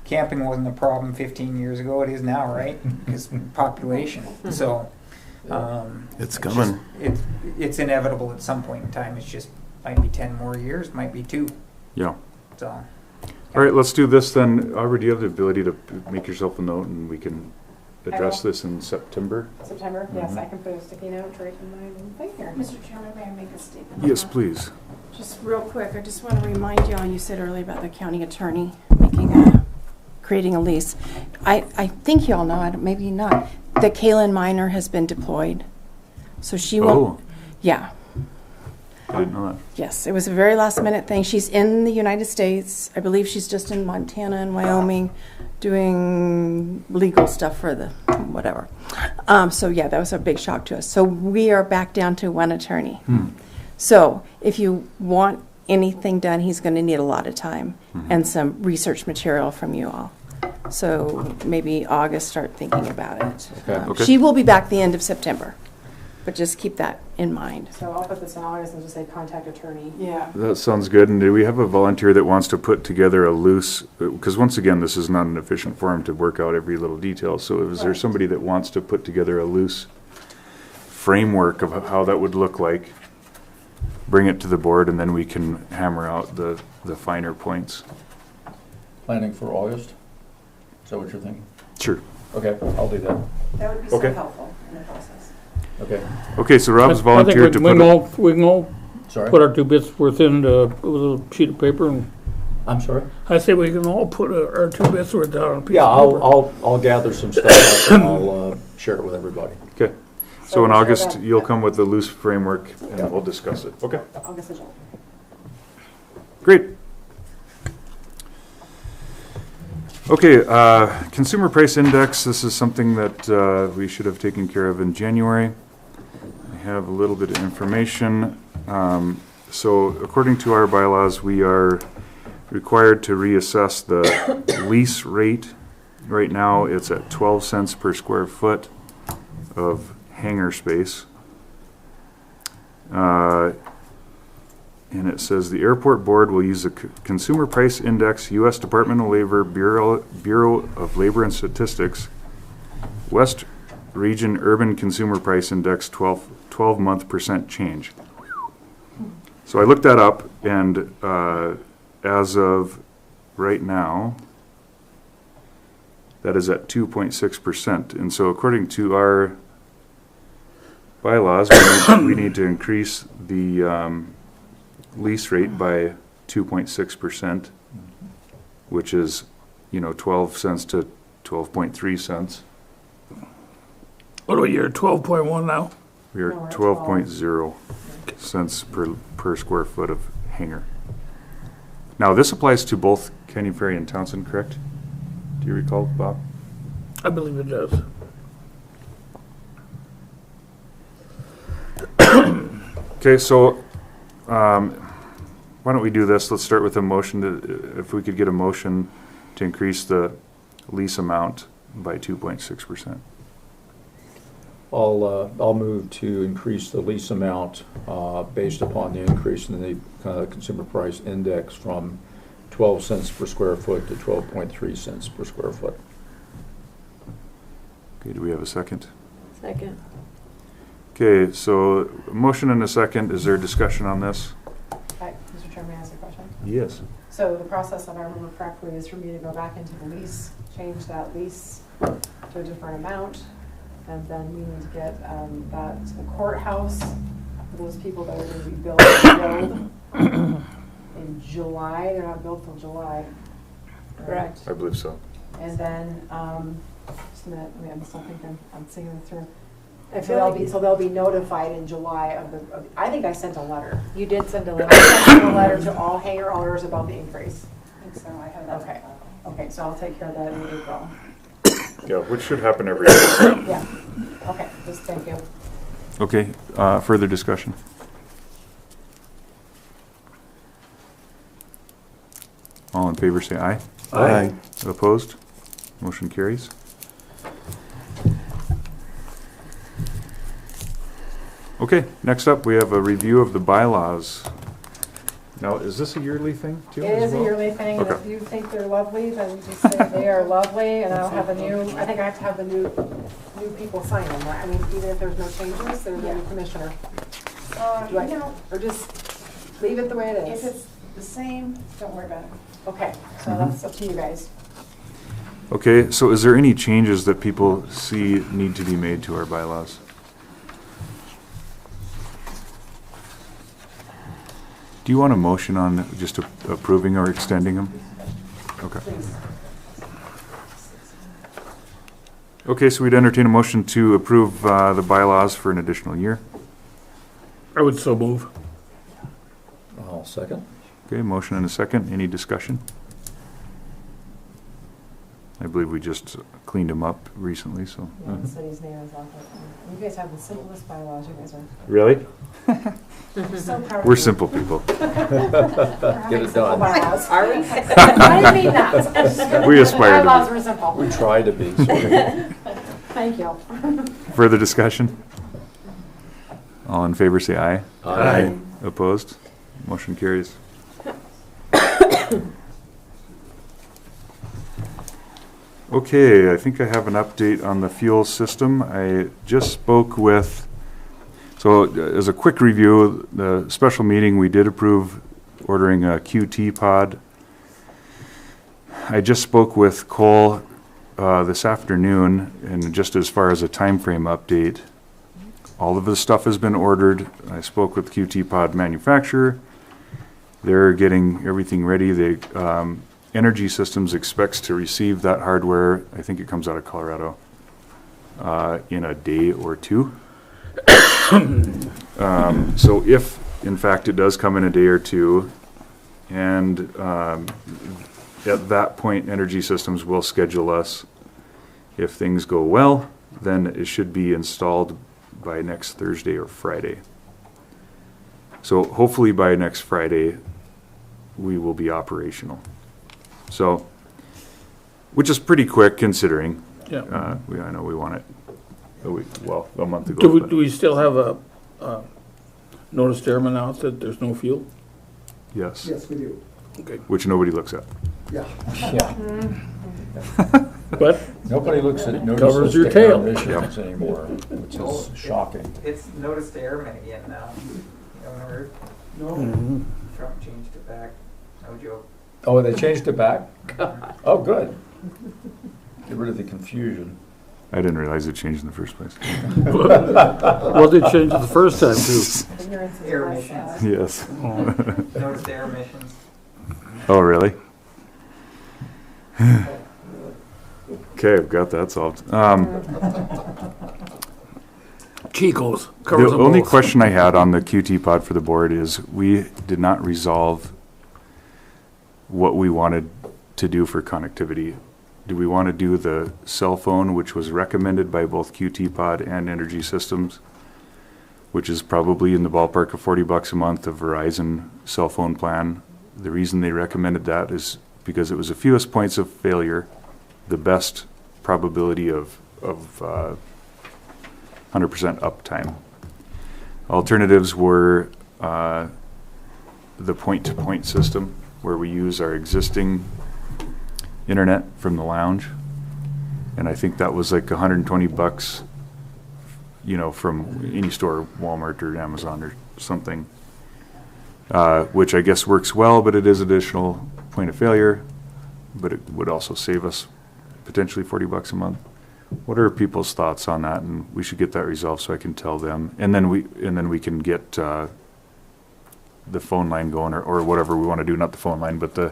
Camping wasn't a problem 15 years ago. It is now, right? Because population. So It's coming. it's inevitable at some point in time. It's just might be 10 more years, might be 2. Yeah. So. All right, let's do this then. Aubrey, do you have the ability to make yourself a note and we can address this in September? September, yes, I can put a sticky note right in my little thing here. Mr. Chairman, may I make a statement? Yes, please. Just real quick, I just want to remind y'all, you said earlier about the county attorney creating a lease. I think y'all know, maybe not, that Kaylin Minor has been deployed. So she won't, yeah. I didn't know that. Yes, it was a very last minute thing. She's in the United States. I believe she's just in Montana and Wyoming doing legal stuff for the whatever. So yeah, that was a big shock to us. So we are back down to one attorney. So if you want anything done, he's going to need a lot of time and some research material from you all. So maybe August, start thinking about it. Okay. She will be back the end of September, but just keep that in mind. So I'll put this in August and just say contact attorney. Yeah. That sounds good. And do we have a volunteer that wants to put together a loose, because once again, this is not an efficient forum to work out every little detail. So is there somebody that wants to put together a loose framework of how that would look like? Bring it to the board and then we can hammer out the finer points. Planning for August? Is that what you're thinking? Sure. Okay, I'll do that. That would be so Okay. helpful in the process. Okay, Okay, so Rob's I think volunteered to we put can a, all, we can all sorry? put our 2 bits worth into a little sheet of paper, and I'm sorry? I say we can all put our 2 bits worth out on a piece Yeah, of paper. I'll gather some stuff up and I'll share it with everybody. okay. So in August, you'll come with a loose framework and we'll discuss it. Okay, August agenda. great. Okay, consumer price index, this is something that we should have taken care of in January. I have a little bit of information. So according to our bylaws, we are required to reassess the lease rate. Right now, it's at 12 cents per square foot of hangar space. And it says the airport board will use the Consumer Price Index, U.S. Department of Labor, Bureau of Labor and Statistics, West Region Urban Consumer Price Index 12-month percent change. So I looked that up, and as of right now, that is at 2.6%. And so according to our bylaws, we need to increase the lease rate by 2.6%, which is, 12 cents to 12.3 cents. What are you, 12.1 now? We are No, we're at 12.0 cents per square foot of hangar. Now, this applies to both Canyon Ferry and Townsend, correct? Do you recall, Bob? I believe it does. Okay, so why don't we do this? Let's start with a motion, if we could get a motion to increase the lease amount by 2.6%. I'll move to increase the lease amount based upon the increase in the consumer price index from 12 cents per square foot to 12.3 cents per square foot. Okay, do we have a second? Second. Okay, so a motion and a second. Is there discussion on this? Mr. Chairman, may I ask a question? Yes. So the process, if I remember correctly, is for me to go back into the lease, change that lease to a different amount, and then we need to get that to the courthouse for those people that are going to be billed in July. They're not billed till July. Correct. I believe so. And then, just a minute, I'm still thinking, I'm thinking it through. I So feel they'll like be, so they'll be notified in July of I think I sent a letter. you did send a I letter. sent a letter to all hangar owners about the increase. I think so, I have that. Okay. Okay, so I'll take care of that in April. Yeah, which should happen every year. Yeah, okay, just thank you. Okay, further discussion? All in favor say aye. Aye. Opposed? Motion carries. Okay, next up, we have a review of the bylaws. Now, is this a yearly thing too? It as is a well? yearly thing, and if Okay. you think they're lovely, then just say they are lovely, and I'll have I think I have to have the new people sign them, right? I mean, even if there's no changes, there's a new commissioner. Do I, You know, or just leave it the way it if is? it's the same, don't worry about it. Okay, so that's up to you guys. Okay, so is there any changes that people see need to be made to our bylaws? Do you want a motion on just approving or extending them? Okay. Okay, so we'd entertain a motion to approve the bylaws for an additional year. I would so move. I'll second. Okay, motion and a second. Any discussion? I believe we just cleaned them up recently, so. Yeah, the city's name is off it. You guys have the simplest bylaws, you guys are Really? so proud of We're you. simple people. For having Get it simple done. bylaws. Are we? I didn't mean that. We aspire to be. Bylaws were simple. We try to be. Thank you. Further discussion? All in favor say aye. Aye. Opposed? Motion carries. Okay, I think I have an update on the fuel system. I just spoke with, so as a quick review, the special meeting, we did approve ordering a QT pod. I just spoke with Cole this afternoon, and just as far as a time frame update, all of the stuff has been ordered. I spoke with QT pod manufacturer. They're getting everything ready. They Energy Systems expects to receive that hardware, I think it comes out of Colorado, in a day or two. So if, in fact, it does come in a day or two, and at that point, Energy Systems will schedule us. If things go well, then it should be installed by next Thursday or Friday. So hopefully by next Friday, we will be operational. So, which is pretty quick considering. Yeah. I know we want it a month ago. Do but- we still have a notice to airmen out that there's no fuel? Yes, Yes, we do. Okay. which nobody looks at. Yeah. Yeah. But Nobody looks at Covers your tail. emissions anymore, which is shocking. It's notice to airmen again now. You haven't heard? mhm. Trump changed it back. No joke. Oh, they changed it back? Oh, good. Get rid of the confusion. I didn't realize it changed in the first place. Well, they changed it the first time too. Ignorance is Air bliss. emissions. Yes. Notice to air emissions. Oh, really? Okay, I've got that solved. Chico's covers The them only both. question I had on the QT pod for the board is we did not resolve what we wanted to do for connectivity. Do we want to do the cell phone, which was recommended by both QT pod and Energy Systems, which is probably in the ballpark of $40 a month, a Verizon cell phone plan? The reason they recommended that is because it was the fewest points of failure, the best probability of 100% uptime. Alternatives were the point-to-point system, where we use our existing internet from the lounge, and I think that was like $120, from any store, Walmart or Amazon or something, which I guess works well, but it is additional point of failure, but it would also save us potentially $40 a month. What are people's thoughts on that? And we should get that resolved so I can tell them, and then we can get the phone line going, or whatever we want to do. Not the phone line, but the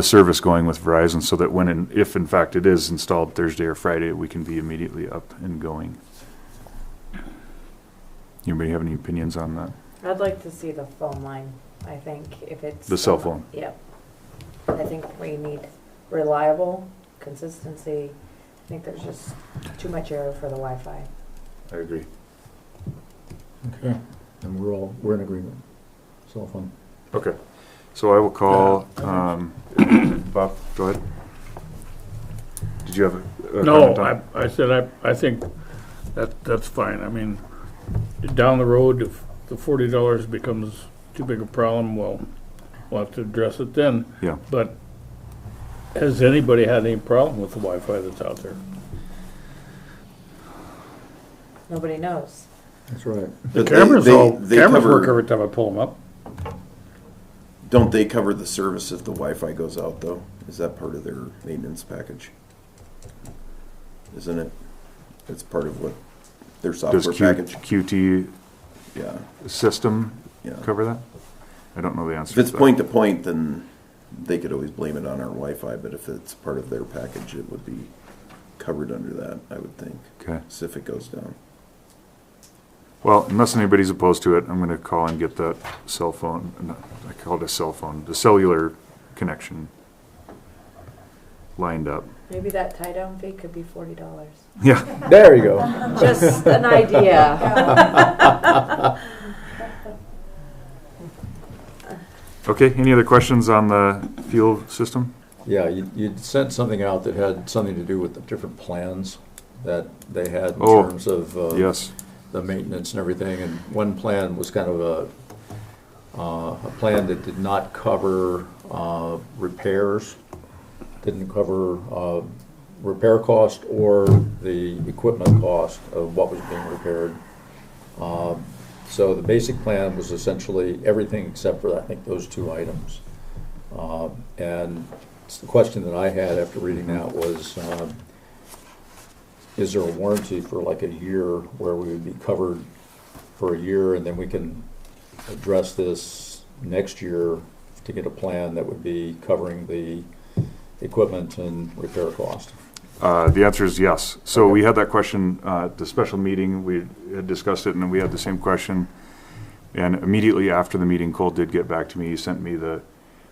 service going with Verizon, so that if in fact it is installed Thursday or Friday, we can be immediately up and going. Anybody have any opinions on that? I'd like to see the phone line, I think, if it's. The cell phone? Yep. I think we need reliable consistency. I think there's just too much error for the Wi-Fi. I agree. Okay, and we're in agreement. Cell phone. Okay, so I will call, Bob, go ahead. Did you have a No, comment on- I said, I think that's fine. I mean, down the road, if the $40 becomes too big a problem, we'll have to address it then. Yeah. But has anybody had any problem with the Wi-Fi that's out there? Nobody knows. That's right. The But cameras they cameras cover- work every time I pull them up. Don't they cover the service if the Wi-Fi goes out, though? Is that part of their maintenance package? Isn't it? It's part of what their software Does package. QT Yeah, system yeah. cover that? I don't know the answer. If it's to that. point to point, then they could always blame it on our Wi-Fi, but if it's part of their package, it would be covered under that, I would think. Okay. So if it goes down. Well, unless anybody's opposed to it, I'm gonna call and get that cell phone, I call it a cell phone, the cellular connection lined up. Maybe that tie-down fee could be $40. Yeah, There you go. Just an idea. okay, any other questions on the fuel system? Yeah, you'd sent something out that had something to do with the different plans that they had in Oh, terms of Yes, the maintenance and everything. And one plan was kind of a plan that did not cover repairs, didn't cover repair cost or the equipment cost of what was being repaired. So the basic plan was essentially everything except for, I think, those two items. And the question that I had after reading that was, is there a warranty for like a year where we would be covered for a year, and then we can address this next year to get a plan that would be covering the equipment and repair cost? the answer is yes. So we had that question at the special meeting, we had discussed it, and then we had the same question. And immediately after the meeting, Cole did get back to me, he sent me the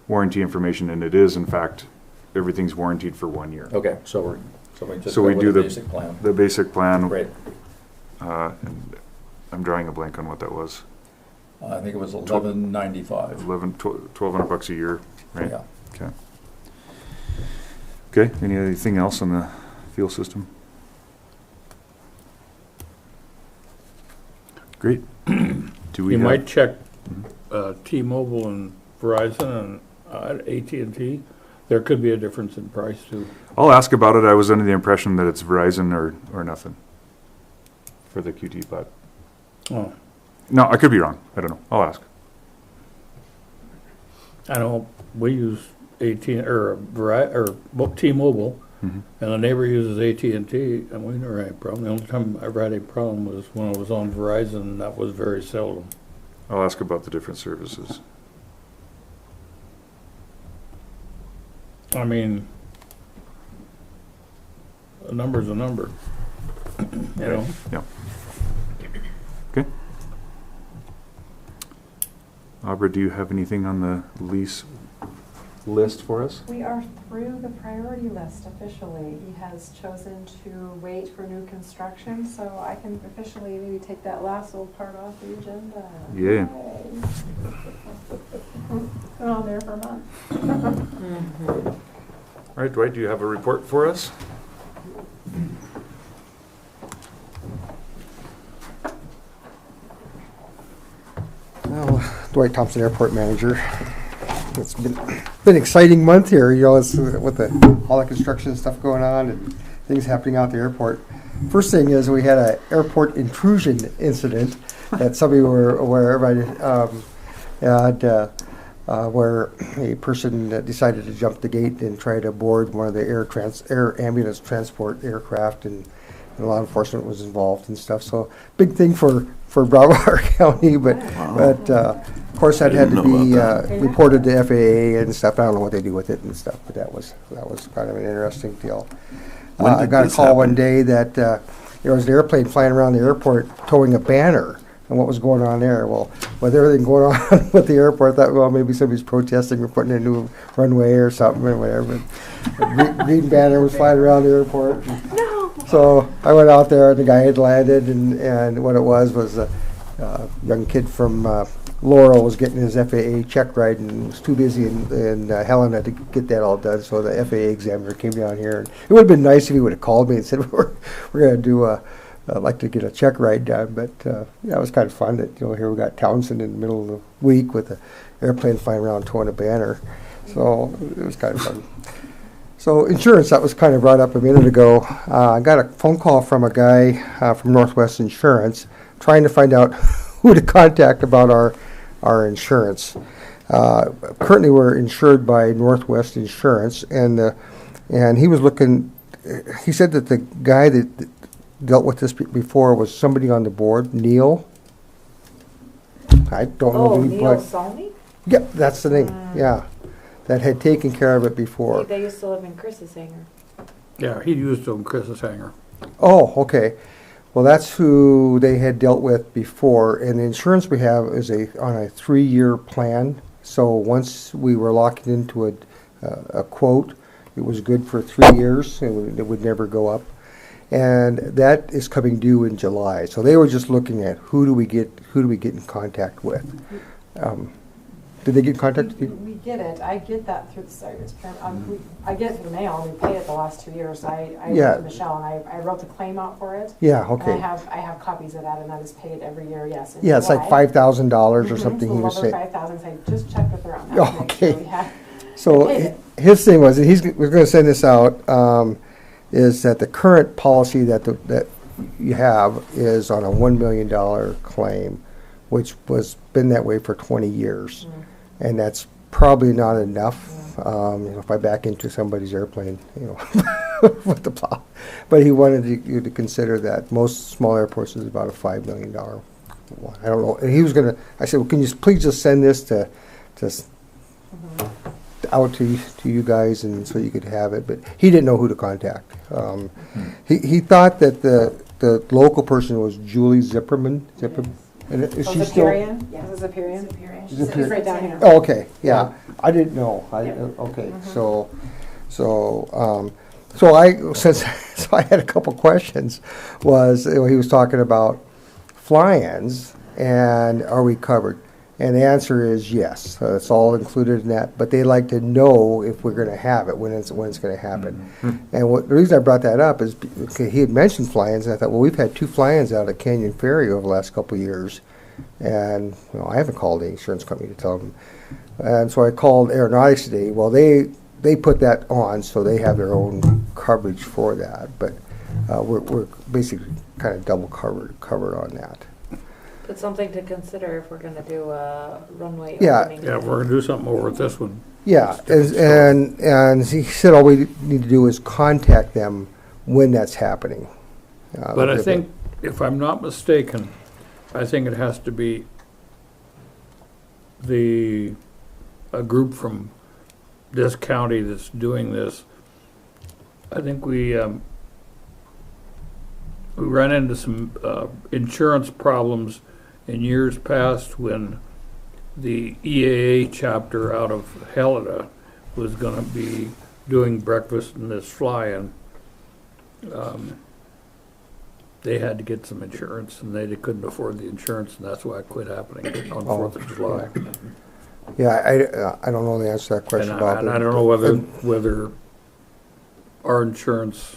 warranty information, and it is, in fact, everything's warranted for 1 year. Okay, so we just So go we with do the the basic plan. The basic plan. Great. And I'm drawing a blank on what that was. I think it was $11.95. $1,200 a year, right? Yeah. Okay. Okay, anything else on the fuel system? Great. Do we You have- might check T-Mobile and Verizon and AT&T. There could be a difference in price too. I'll ask about it. I was under the impression that it's Verizon or nothing for the QT bot. Oh, No, I could be wrong. I don't know. I'll ask. I know we use T-Mobile, Mhm. and the neighbor uses AT&T, and we never had a problem. The only time I ever had a problem was when I was on Verizon, and that was very seldom. I'll ask about the different services. I mean, a number's a number, you know? Yeah. Okay. Aubrey, do you have anything on the lease list for us? We are through the priority list officially. He has chosen to wait for new construction, so I can officially maybe take that last little part off the agenda. Yeah. Yay. Been on there for a month. All right, Dwight, do you have a report for us? Well, Dwight Thompson, Airport Manager. It's been an exciting month here, you know, it's with all the construction stuff going on and things happening out at the airport. First thing is we had an airport intrusion incident that some of you were aware of. where a person decided to jump the gate and try to board one of the air ambulance transport aircraft, and law enforcement was involved and stuff. So big thing for Broward County, but of course that had to be reported to FAA and stuff. I don't know what they do with it and stuff, but that was kind of an interesting deal. I got a call one day that there was an airplane flying around the airport towing a banner. And what was going on there? Well, with everything going on with the airport, I thought, well, maybe somebody's protesting or putting in a new runway or something or whatever. But green banner was flying around the airport. No. So I went out there, and the guy had landed, and what it was a young kid from Laurel was getting his FAA check ride and was too busy in Helena to get that all done. So the FAA examiner came down here. And it would have been nice if he would have called me and said, we're going to do I'd like to get a check ride done, but yeah, it was kind of fun that, here we got Townsend in the middle of the week with an airplane flying around towing a banner. So it was kind of fun. So insurance, that was kind of brought up a minute ago. I got a phone call from a guy from Northwest Insurance trying to find out who to contact about our insurance. Currently we're insured by Northwest Insurance, and he was looking, he said that the guy that dealt with this before was somebody on the board, Neil. I don't know Oh, who, Neil but Salmi? yeah, that's the name. Yeah, that had taken care of it before. They used to live in Chris's hangar. Yeah, he used them, Chris's hangar. Oh, okay. Well, that's who they had dealt with before, and the insurance we have is on a 3-year plan. So once we were locked into a quote, it was good for 3 years. It would never go up. And that is coming due in July. So they were just looking at who do we get in contact with. Did they get in contact with you? We get it. I get that through I get it through the mail, and we pay it the last 2 years. I wrote to Michelle, and I wrote the claim out for it. Yeah, okay. And I have copies of that, and that is paid every year, yes. Yeah, it's like $5,000 or something. He was saying. $5,000. So I just checked with her on that. Oh, okay. So his thing was, we're going to send this out, is that the current policy that you have is on a $1 million claim, which was been that way for 20 years. And that's probably not enough. If I back into somebody's airplane, with the plow. But he wanted you to consider that most small airports is about a $5 million one. I don't know. And he was going to, I said, well, can you please just send this to out to you guys, and so you could have it. But he didn't know who to contact. He thought that the local person was Julie Zipperman. And is she still? Yes, it's a period. It's It's right down here. Oh, okay. Yeah, I didn't know. Okay, so I had a couple questions. He was talking about fly-ins and are we covered? And the answer is yes. It's all included in that. But they like to know if we're going to have it, when it's going to happen. And the reason I brought that up is because he had mentioned fly-ins, and I thought, well, we've had 2 fly-ins out at Canyon Ferry over the last couple of years, and I haven't called the insurance company to tell them. And so I called Aeronautics today. Well, they put that on, so they have their own coverage for that. But we're basically kind of double covered on that. It's something to consider if we're going to do a runway opening. Yeah, we're going to do something over with this one. Yeah, and he said all we need to do is contact them when that's happening. But I think, if I'm not mistaken, I think it has to be a group from this county that's doing this. I think we ran into some insurance problems in years past when the EAA chapter out of Helena was going to be doing breakfast and this fly-in. They had to get some insurance, and they couldn't afford the insurance, and that's why it quit happening on 4th of July. Yeah, I don't know the answer to that question. And I don't know whether our insurance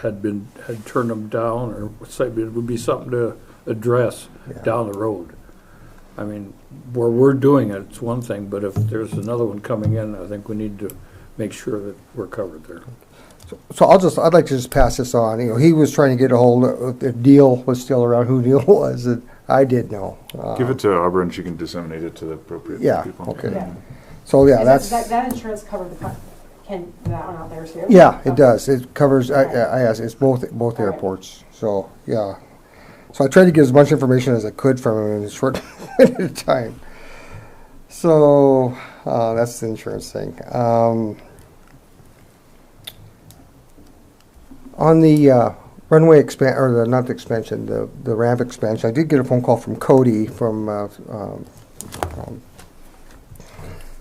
had turned them down, or it would be something to address down the road. I mean, where we're doing it, it's one thing, but if there's another one coming in, I think we need to make sure that we're covered there. So I'd like to just pass this on. He was trying to get a hold of if Neil was still around, who Neil was, and I did know. Give it to Auburn, she can disseminate it to the appropriate people. Okay. So, yeah, Is that's, that insurance cover can that one out there too? yeah, it Okay. does. It covers, Okay. I asked, it's both Okay. airports. So, yeah. So I tried to get as much information as I could from him in a short period of time. So, that's the insurance thing. On the runway not the expansion, the ramp expansion, I did get a phone call from Cody from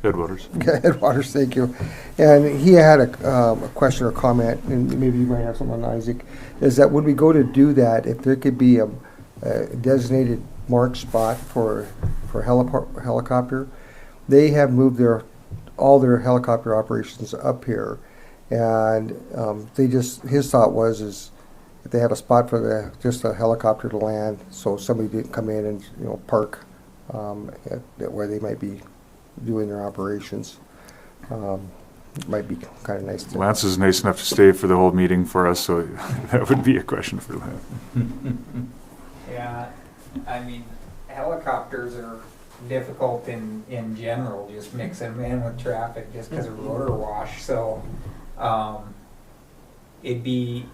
Headwaters. Headwaters, thank you. And he had a question or comment, and maybe you might have something on Isaac, is that when we go to do that, if there could be a designated marked spot for helicopter, they have moved all their helicopter operations up here. And his thought was if they have a spot for just a helicopter to land, so somebody didn't come in and park where they might be doing their operations. Might be kind of nice to. Lance is nice enough to stay for the whole meeting for us, so that would be a question for Lance. Yeah, I mean, helicopters are difficult in general, just mixing them in with traffic just because of rotor wash. So it'd be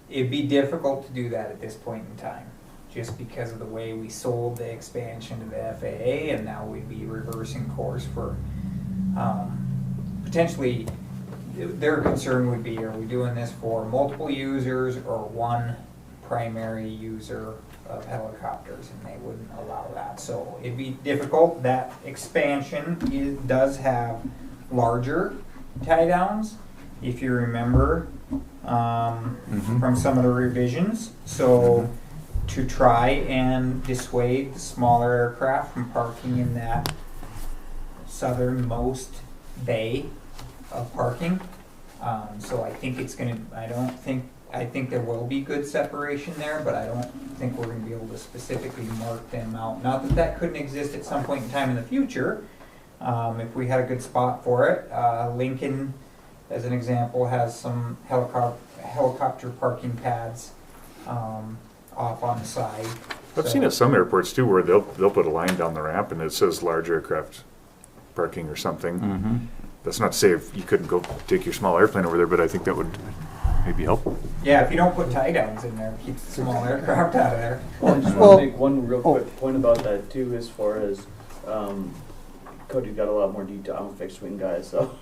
difficult to do that at this point in time, just because of the way we sold the expansion to the FAA, and now we'd be reversing course for potentially. Their concern would be: are we doing this for multiple users or one primary user of helicopters? And they wouldn't allow that. So it'd be difficult. That expansion does have larger tie downs, if you remember, from some of the revisions. So to try and dissuade the smaller aircraft from parking in that southernmost bay of parking. So I think it's going to, I think there will be good separation there, but I don't think we're going to be able to specifically mark them out. Not that that couldn't exist at some point in time in the future, if we had a good spot for it. Lincoln, as an example, has some helicopter parking pads off on the side. I've seen at some airports too where they'll put a line down the ramp and it says large aircraft parking or something. That's not to say if you couldn't go take your small airplane over there, but I think that would maybe help. Yeah, if you don't put tie downs in there, keep the small aircraft out of there. Well, I just want to make one real quick point about that too, as far as Cody got a lot more detail. I'm a fixed wing guy, so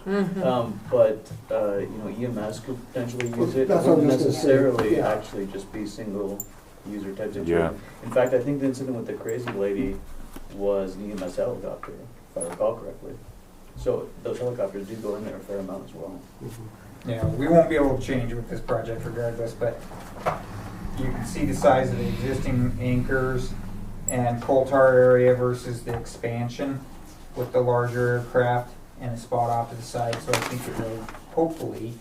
but EMS could potentially use it. It That's what wouldn't I'm just gonna say. necessarily Yeah. actually just be single user type situation. Yeah. In fact, I think the incident with the crazy lady was an EMS helicopter, if I recall correctly. So those helicopters do go in there a fair amount as well. Yeah, we won't be able to change with this project regardless, but you can see the size of the existing anchors and coal tar area versus the expansion with the larger aircraft and a spot off to the side. So I think it will hopefully,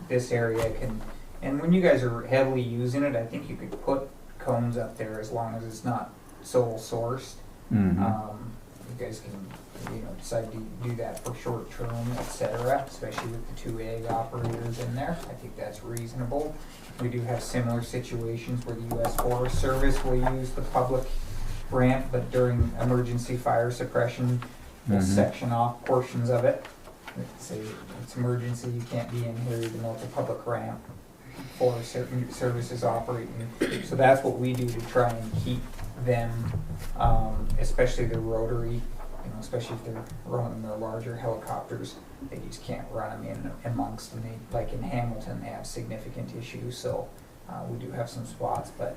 this area can, and when you guys are heavily using it, I think you could put cones up there as long as it's not sole sourced. You guys can, decide to do that for short term, etc., especially with the 2 egg operators in there. I think that's reasonable. We do have similar situations where the U.S. Forest Service will use the public ramp, but during emergency fire suppression, we'll section off portions of it. Say it's emergency, you can't be in here even though it's a public ramp. Forest Services operating. So that's what we do to try and keep them, especially the rotary, especially if they're running their larger helicopters, they just can't run them in amongst them. Like in Hamilton, they have significant issues, so we do have some spots, but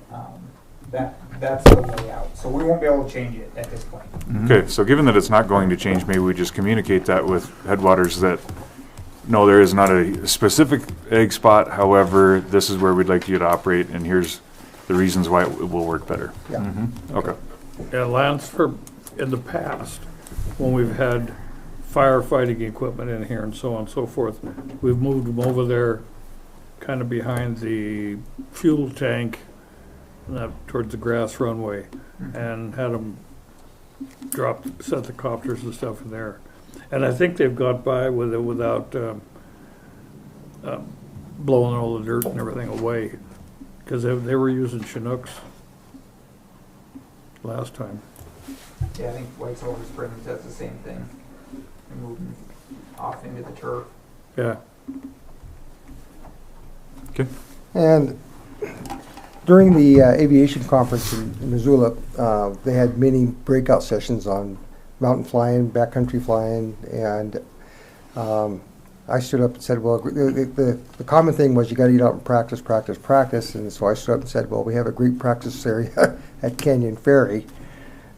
that's the layout. So we won't be able to change it at this point. Okay, so given that it's not going to change, maybe we just communicate that with Headwaters that no, there is not a specific egg spot. However, this is where we'd like you to operate, and here's the reasons why it will work better. Yeah. Okay. Yeah, Lance, in the past, when we've had firefighting equipment in here and so on and so forth, we've moved them over there kind of behind the fuel tank towards the grass runway and had them set the copters and stuff in there. And I think they've got by with it without blowing all the dirt and everything away, because they were using Chinooks last time. Yeah, I think White Silver Springs does the same thing. They're moving off into the turf. Yeah. And during the aviation conference in Missoula, they had many breakout sessions on mountain flying, backcountry flying, and I stood up and said, well, the common thing was you got to get out and practice, practice, practice. And so I stood up and said, well, we have a great practice area at Canyon Ferry.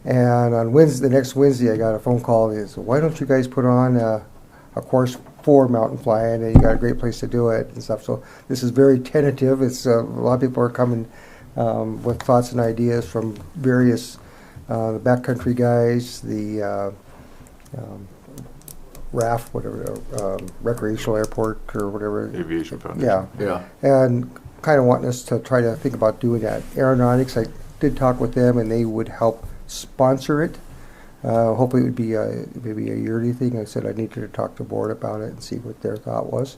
And on Wednesday, the next Wednesday, I got a phone call. They said, why don't you guys put on a course for mountain flying? And you got a great place to do it and stuff. So this is very tentative. It's a lot of people are coming with thoughts and ideas from various the backcountry guys, the RAF, whatever, recreational airport or whatever. Aviation Foundation. Yeah. And kind of wanting us to try to think about doing that. Aeronautics, I did talk with them, and they would help sponsor it. Hopefully it would be maybe a yearly thing. I said I needed to talk to the board about it and see what their thought was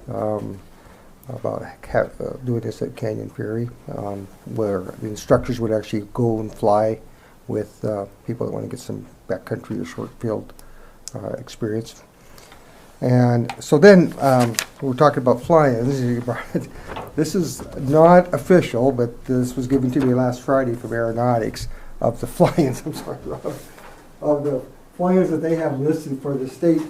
about doing this at Canyon Ferry, where the instructors would actually go and fly with people that want to get some backcountry or short field experience. And so then we're talking about flying. This is not official, but this was given to me last Friday from Aeronautics of the fly-ins. I'm sorry, Rob, of the fly-ins that they have listed for the state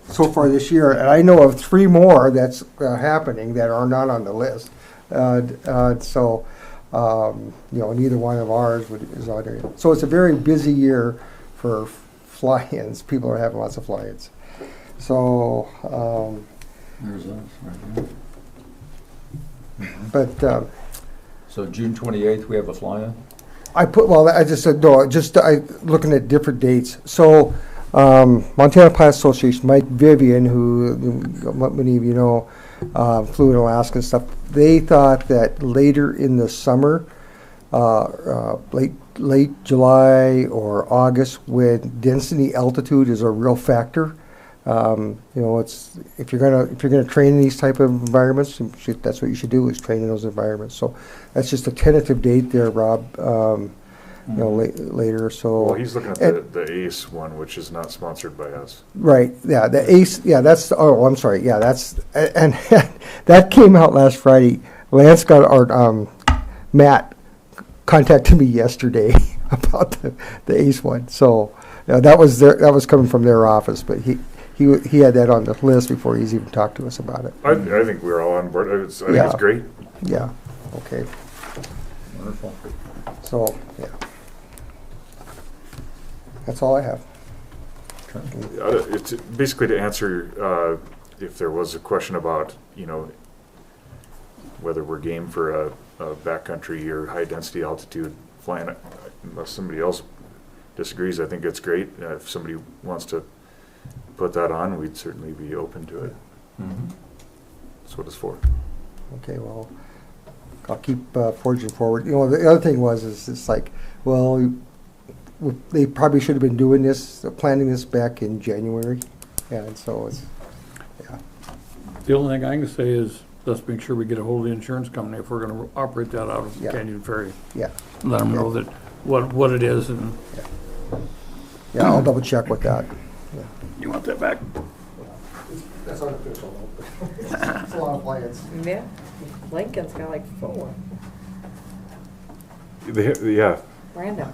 so far this year. And I know of 3 more that's happening that are not on the list. So neither one of ours is on there. So it's a very busy year for fly-ins. People are having lots of fly-ins. So, There's us right here. but So June 28th, we have a fly-in? I just said, no, looking at different dates. So, Montana Pilot Association, Mike Vivian, who many of you know, flew in Alaska and stuff, they thought that later in the summer, late July or August, when density altitude is a real factor. It's if you're gonna train in these type of environments, that's what you should do, is train in those environments. So that's just a tentative date there, Rob. Later. So Well, he's looking at the ACE one, which is not sponsored by us. right, yeah, the ACE, yeah, that's. Oh, I'm sorry, yeah, that's and that came out last Friday. Lance got our Matt contacted me yesterday about the ACE one. So that was coming from their office, but he had that on the list before he's even talked to us about it. I think we're all on board. I think it's great. Yeah. Okay. Wonderful. So yeah, that's all I have. It's basically to answer if there was a question about whether we're game for a backcountry or high density altitude flying. Unless somebody else disagrees, I think it's great. If somebody wants to put that on, we'd certainly be open to it. Mm-hmm. That's what it's for. Okay, well, I'll keep forging forward. The other thing is it's like, well, they probably should have been doing this, planning this back in January, and so it's, yeah. The only thing I can say is, let's make sure we get a hold of the insurance company if we're gonna operate that out of Yeah. Canyon Ferry. Yeah, Let them know that, what it is, and yeah, I'll double check with that. Yeah. you want that back? That's unofficial, though. It's a lot of plans. Yeah, Lincoln's got like 4. Yeah, Random.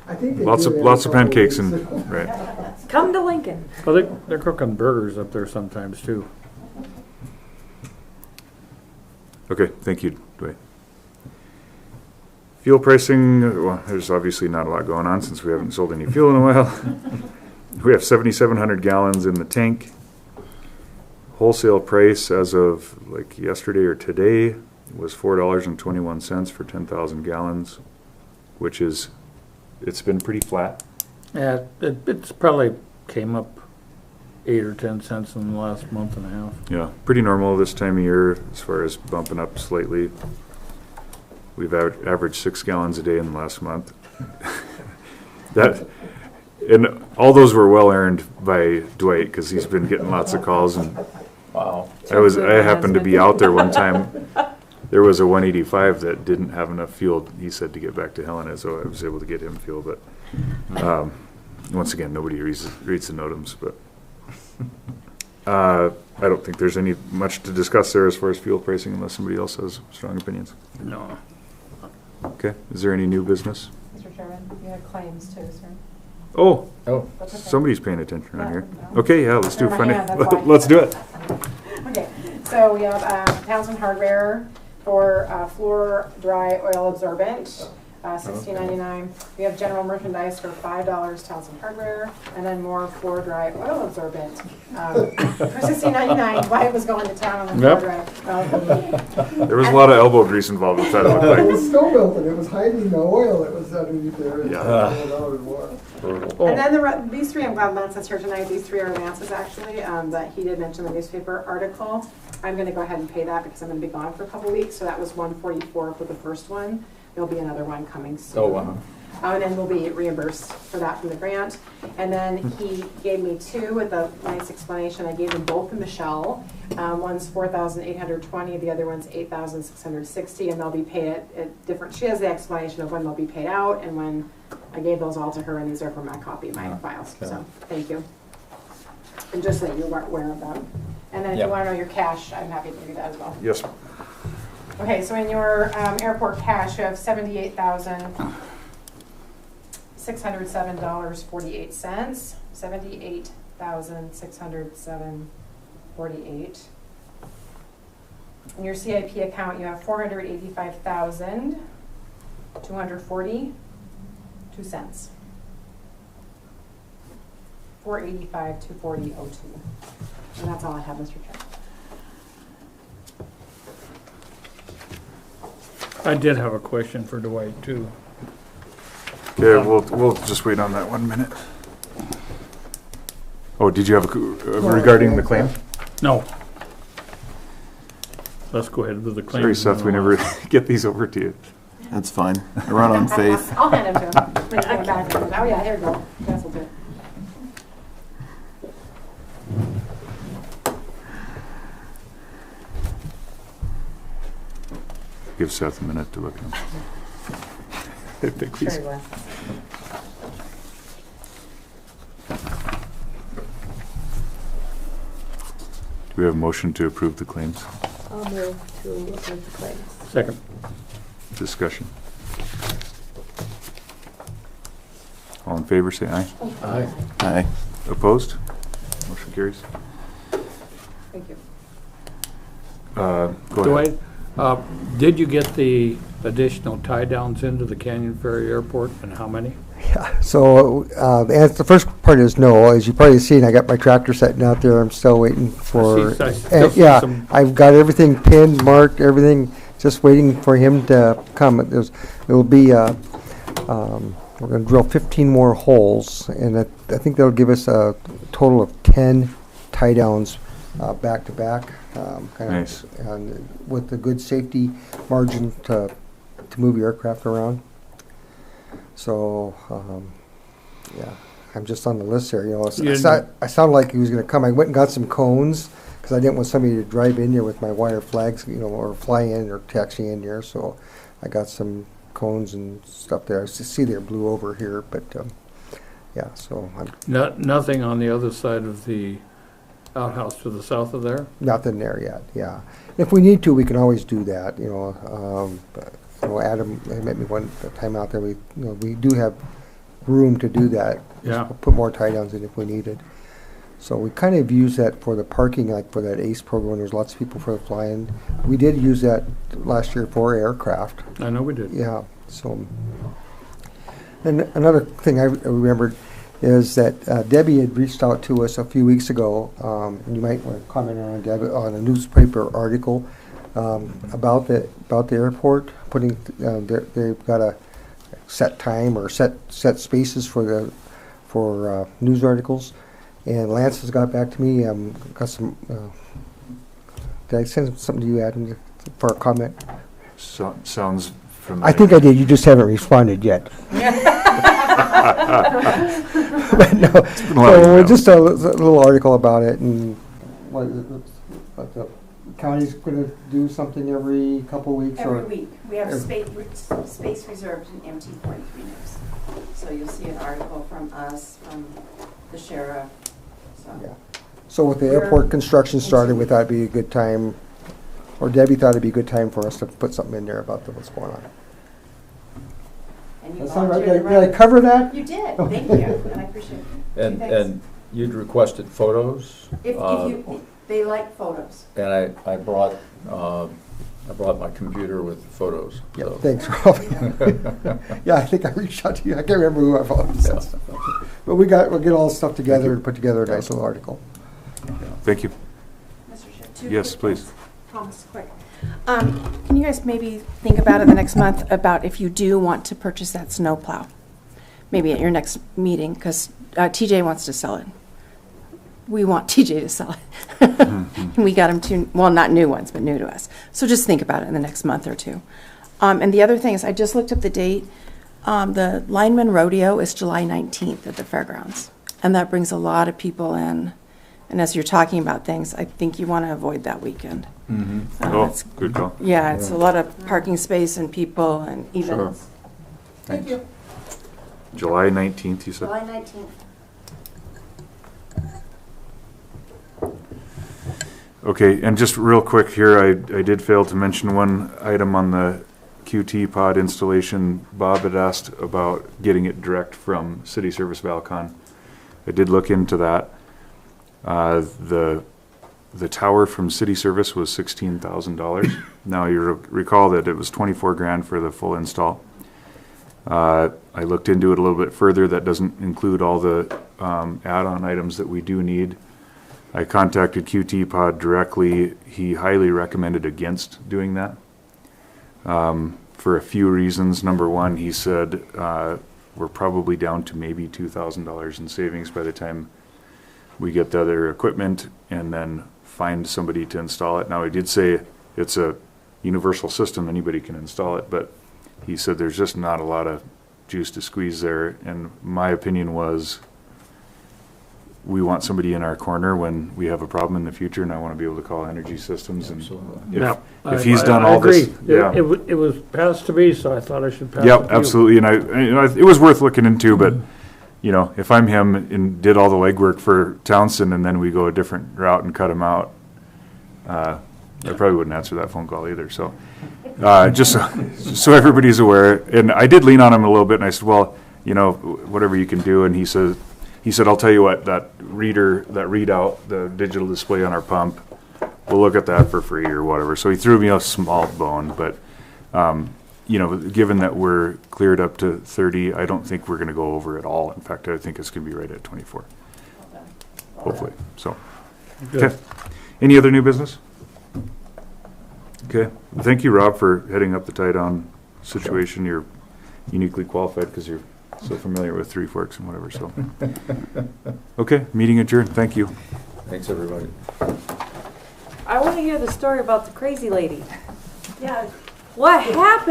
I think they lots do of it lots of every pancakes couple and weeks. right. Come to Lincoln. Well, they're cooking burgers up there sometimes too. Okay, thank you, Dwayne. Fuel pricing, well, there's obviously not a lot going on since we haven't sold any fuel in a while. We have 7,700 gallons in the tank. Wholesale price as of like yesterday or today was $4.21 for 10,000 gallons, which is, it's been pretty flat. Yeah, it's probably came up 8 or 10 cents in the last month and a half. Yeah, pretty normal this time of year as far as bumping up slightly. We've averaged 6 gallons a day in the last month. And all those were well earned by Dwight because he's been getting lots of calls. And Wow. I happened to be out there one time there was a 185 that didn't have enough fuel, he said, to get back to Helena, so I was able to get him fuel, but, once again, nobody reads the NOTAMs, but, I don't think there's any much to discuss there as far as fuel pricing unless somebody else has strong opinions. No. Okay, is there any new business? Mr. Chairman, you had claims too, sir. Oh, Oh, That's okay. somebody's paying attention around here. No. Okay, yeah, let's do Never mind, finance. yeah, that's fine. Let's do it. Okay, so we have Townsend Hardware for floor dry oil absorbent, $16.99. We have general merchandise for $5, Townsend Hardware, and then more floor dry oil absorbent for $16.99. Wyatt was going to town on the Yep. floor dry. There was a lot of elbow grease involved with that, it looked It like. was snow melting, it was hiding the oil that was underneath there. Yeah. And then these three, I'm glad Lance is here tonight. These three are Lance's actually, that he did mention in the newspaper article. I'm gonna go ahead and pay that because I'm gonna be gone for a couple weeks. So that was $144 for the first one. There'll be another one coming soon. oh, wow. And then we'll be reimbursed for that from the grant. And then he gave me two with a nice explanation. I gave them both to Michelle. One's $4,820, the other one's $8,660, and they'll be paid at different, she has the explanation of when they'll be paid out and when. I gave those all to her, and these are from my copy of my files, Okay. so, thank you. And just so you're aware of them. And then if you Yep. wanna know your cash, I'm happy to do that as well. Yes. Okay, so in your airport cash, you have $78,607.48. $78,607.48. In your CIP account, you have $485,240.02. 485, 240.02. And that's all I have, Mr. Chair. I did have a question for Dwight too. Okay, we'll just wait on that 1 minute. Oh, did you have regarding the claim? No. Let's go ahead with the claim. Sorry, Seth, we never get these over to you. That's fine. I run on faith. I'll hand him to him. When you come back. Oh yeah, here you go. Cancel it. Give Seth a minute to look at them. I think Sure he's- you will. Do we have a motion to approve the claims? I'll move to approve the claims. Second. Discussion. All in favor, say aye. Aye. Aye. Opposed? Motion carries. Thank you. Go ahead. Dwight, did you get the additional tie downs into the Canyon Ferry Airport, and how many? Yeah, so the first part is no. As you probably seen, I got my tractor sitting out there. I'm still waiting for. I still see Yeah, some- I've got everything pinned, marked, everything. Just waiting for him to come. It'll be. We're going to drill 15 more holes, and I think that'll give us a total of 10 tie downs back to back. Nice. And with a good safety margin to move your aircraft around. So, yeah, I'm just on the list here. You know, I sound like he was going to come. I went and got some cones because I didn't want somebody to drive in here with my wire flags, you know, or fly in or taxi in here. So, I got some cones and stuff there. I see they're blue over here, but yeah. So, Nothing on the other side of the outhouse to the south of there? nothing there yet. Yeah, if we need to, we can always do that. You know. But, you know, Adam met me one time out there. We do have room to do that. Yeah. Just put more tie downs in if we needed. So we kind of use that for the parking, like for that ACE program. There's lots of people for the flying. We did use that last year for aircraft. I know we did. Yeah. So, and another thing I remembered is that Debbie had reached out to us a few weeks ago. And you might want to comment on Debbie on a newspaper article. About the airport, putting they've got a set time or set spaces for news articles, and Lance has got back to me. Got some. Did I send something to you, Adam, for a comment? Sounds familiar. I think I did. You just haven't responded yet. But no, so just a little article about it and what the county's gonna do something every couple weeks or? Every week, we have Every- space reserved in empty 43 names. So you'll see an article from us, from the sheriff, so. Yeah. So with the airport construction started, we thought it'd be a good time, or Debbie thought it'd be a good time for us to put something in there about what's going on. And you That sound right? volunteered to Did I run. cover that? You did, thank you, and I appreciate it. Thanks. And you'd requested photos? If you, they like photos. And I brought my computer with photos. Yeah, so. thanks, Rob. Yeah, I think I reached out to you. I can't remember who I followed. Yeah. But we'll get all the stuff together and put together a nice little article. Thank you. Mr. Chair, two Yes, quick please. things. Promise, quick. Can you guys maybe think about it the next month about if you do want to purchase that snow plow? Maybe at your next meeting, because TJ wants to sell it. We want TJ to sell it. And we got him two, well, not new ones, but new to us. So just think about it in the next month or two. And the other thing is, I just looked up the date. The Lineman Rodeo is July 19th at the fairgrounds. And that brings a lot of people in. And as you're talking about things, I think you want to avoid that weekend. Oh, It's- good call. yeah, it's a lot of parking space and people and events. Thank you. July 19th, you said? July 19th. Okay, and just real quick here, I did fail to mention one item on the QT pod installation. Bob had asked about getting it direct from City Service Valcon. I did look into that. The tower from City Service was $16,000. Now you recall that it was 24 grand for the full install. I looked into it a little bit further. That doesn't include all the add-on items that we do need. I contacted QT Pod directly. He highly recommended against doing that for a few reasons. Number one, he said we're probably down to maybe $2,000 in savings by the time we get the other equipment and then find somebody to install it. Now, he did say it's a universal system, anybody can install it, but he said there's just not a lot of juice to squeeze there. And my opinion was, we want somebody in our corner when we have a problem in the future, and I want to be able to call Energy Systems. And Yeah, if he's I- done I all this, agree. yeah. It was passed to me, so I thought I should pass it to Yep, you. absolutely, and it was worth looking into, but, you know, if I'm him and did all the legwork for Townsend and then we go a different route and cut him out, I probably wouldn't answer that phone call either, so, just so everybody's aware. And I did lean on him a little bit, and I said, well, you know, whatever you can do, and he said, I'll tell you what, that readout, the digital display on our pump, we'll look at that for free or whatever. So he threw me a small bone, but, you know, given that we're cleared up to 30, I don't think we're gonna go over at all. In fact, I think it's gonna be right at 24, hopefully, so. Good. Okay. Any other new business? Okay, thank you, Rob, for heading up the tie-down situation. You're uniquely qualified because you're so familiar with Three Forks and whatever, so. Okay, meeting adjourned, thank you. Thanks, everybody. I want to hear the story about the crazy lady. Yeah, What happened?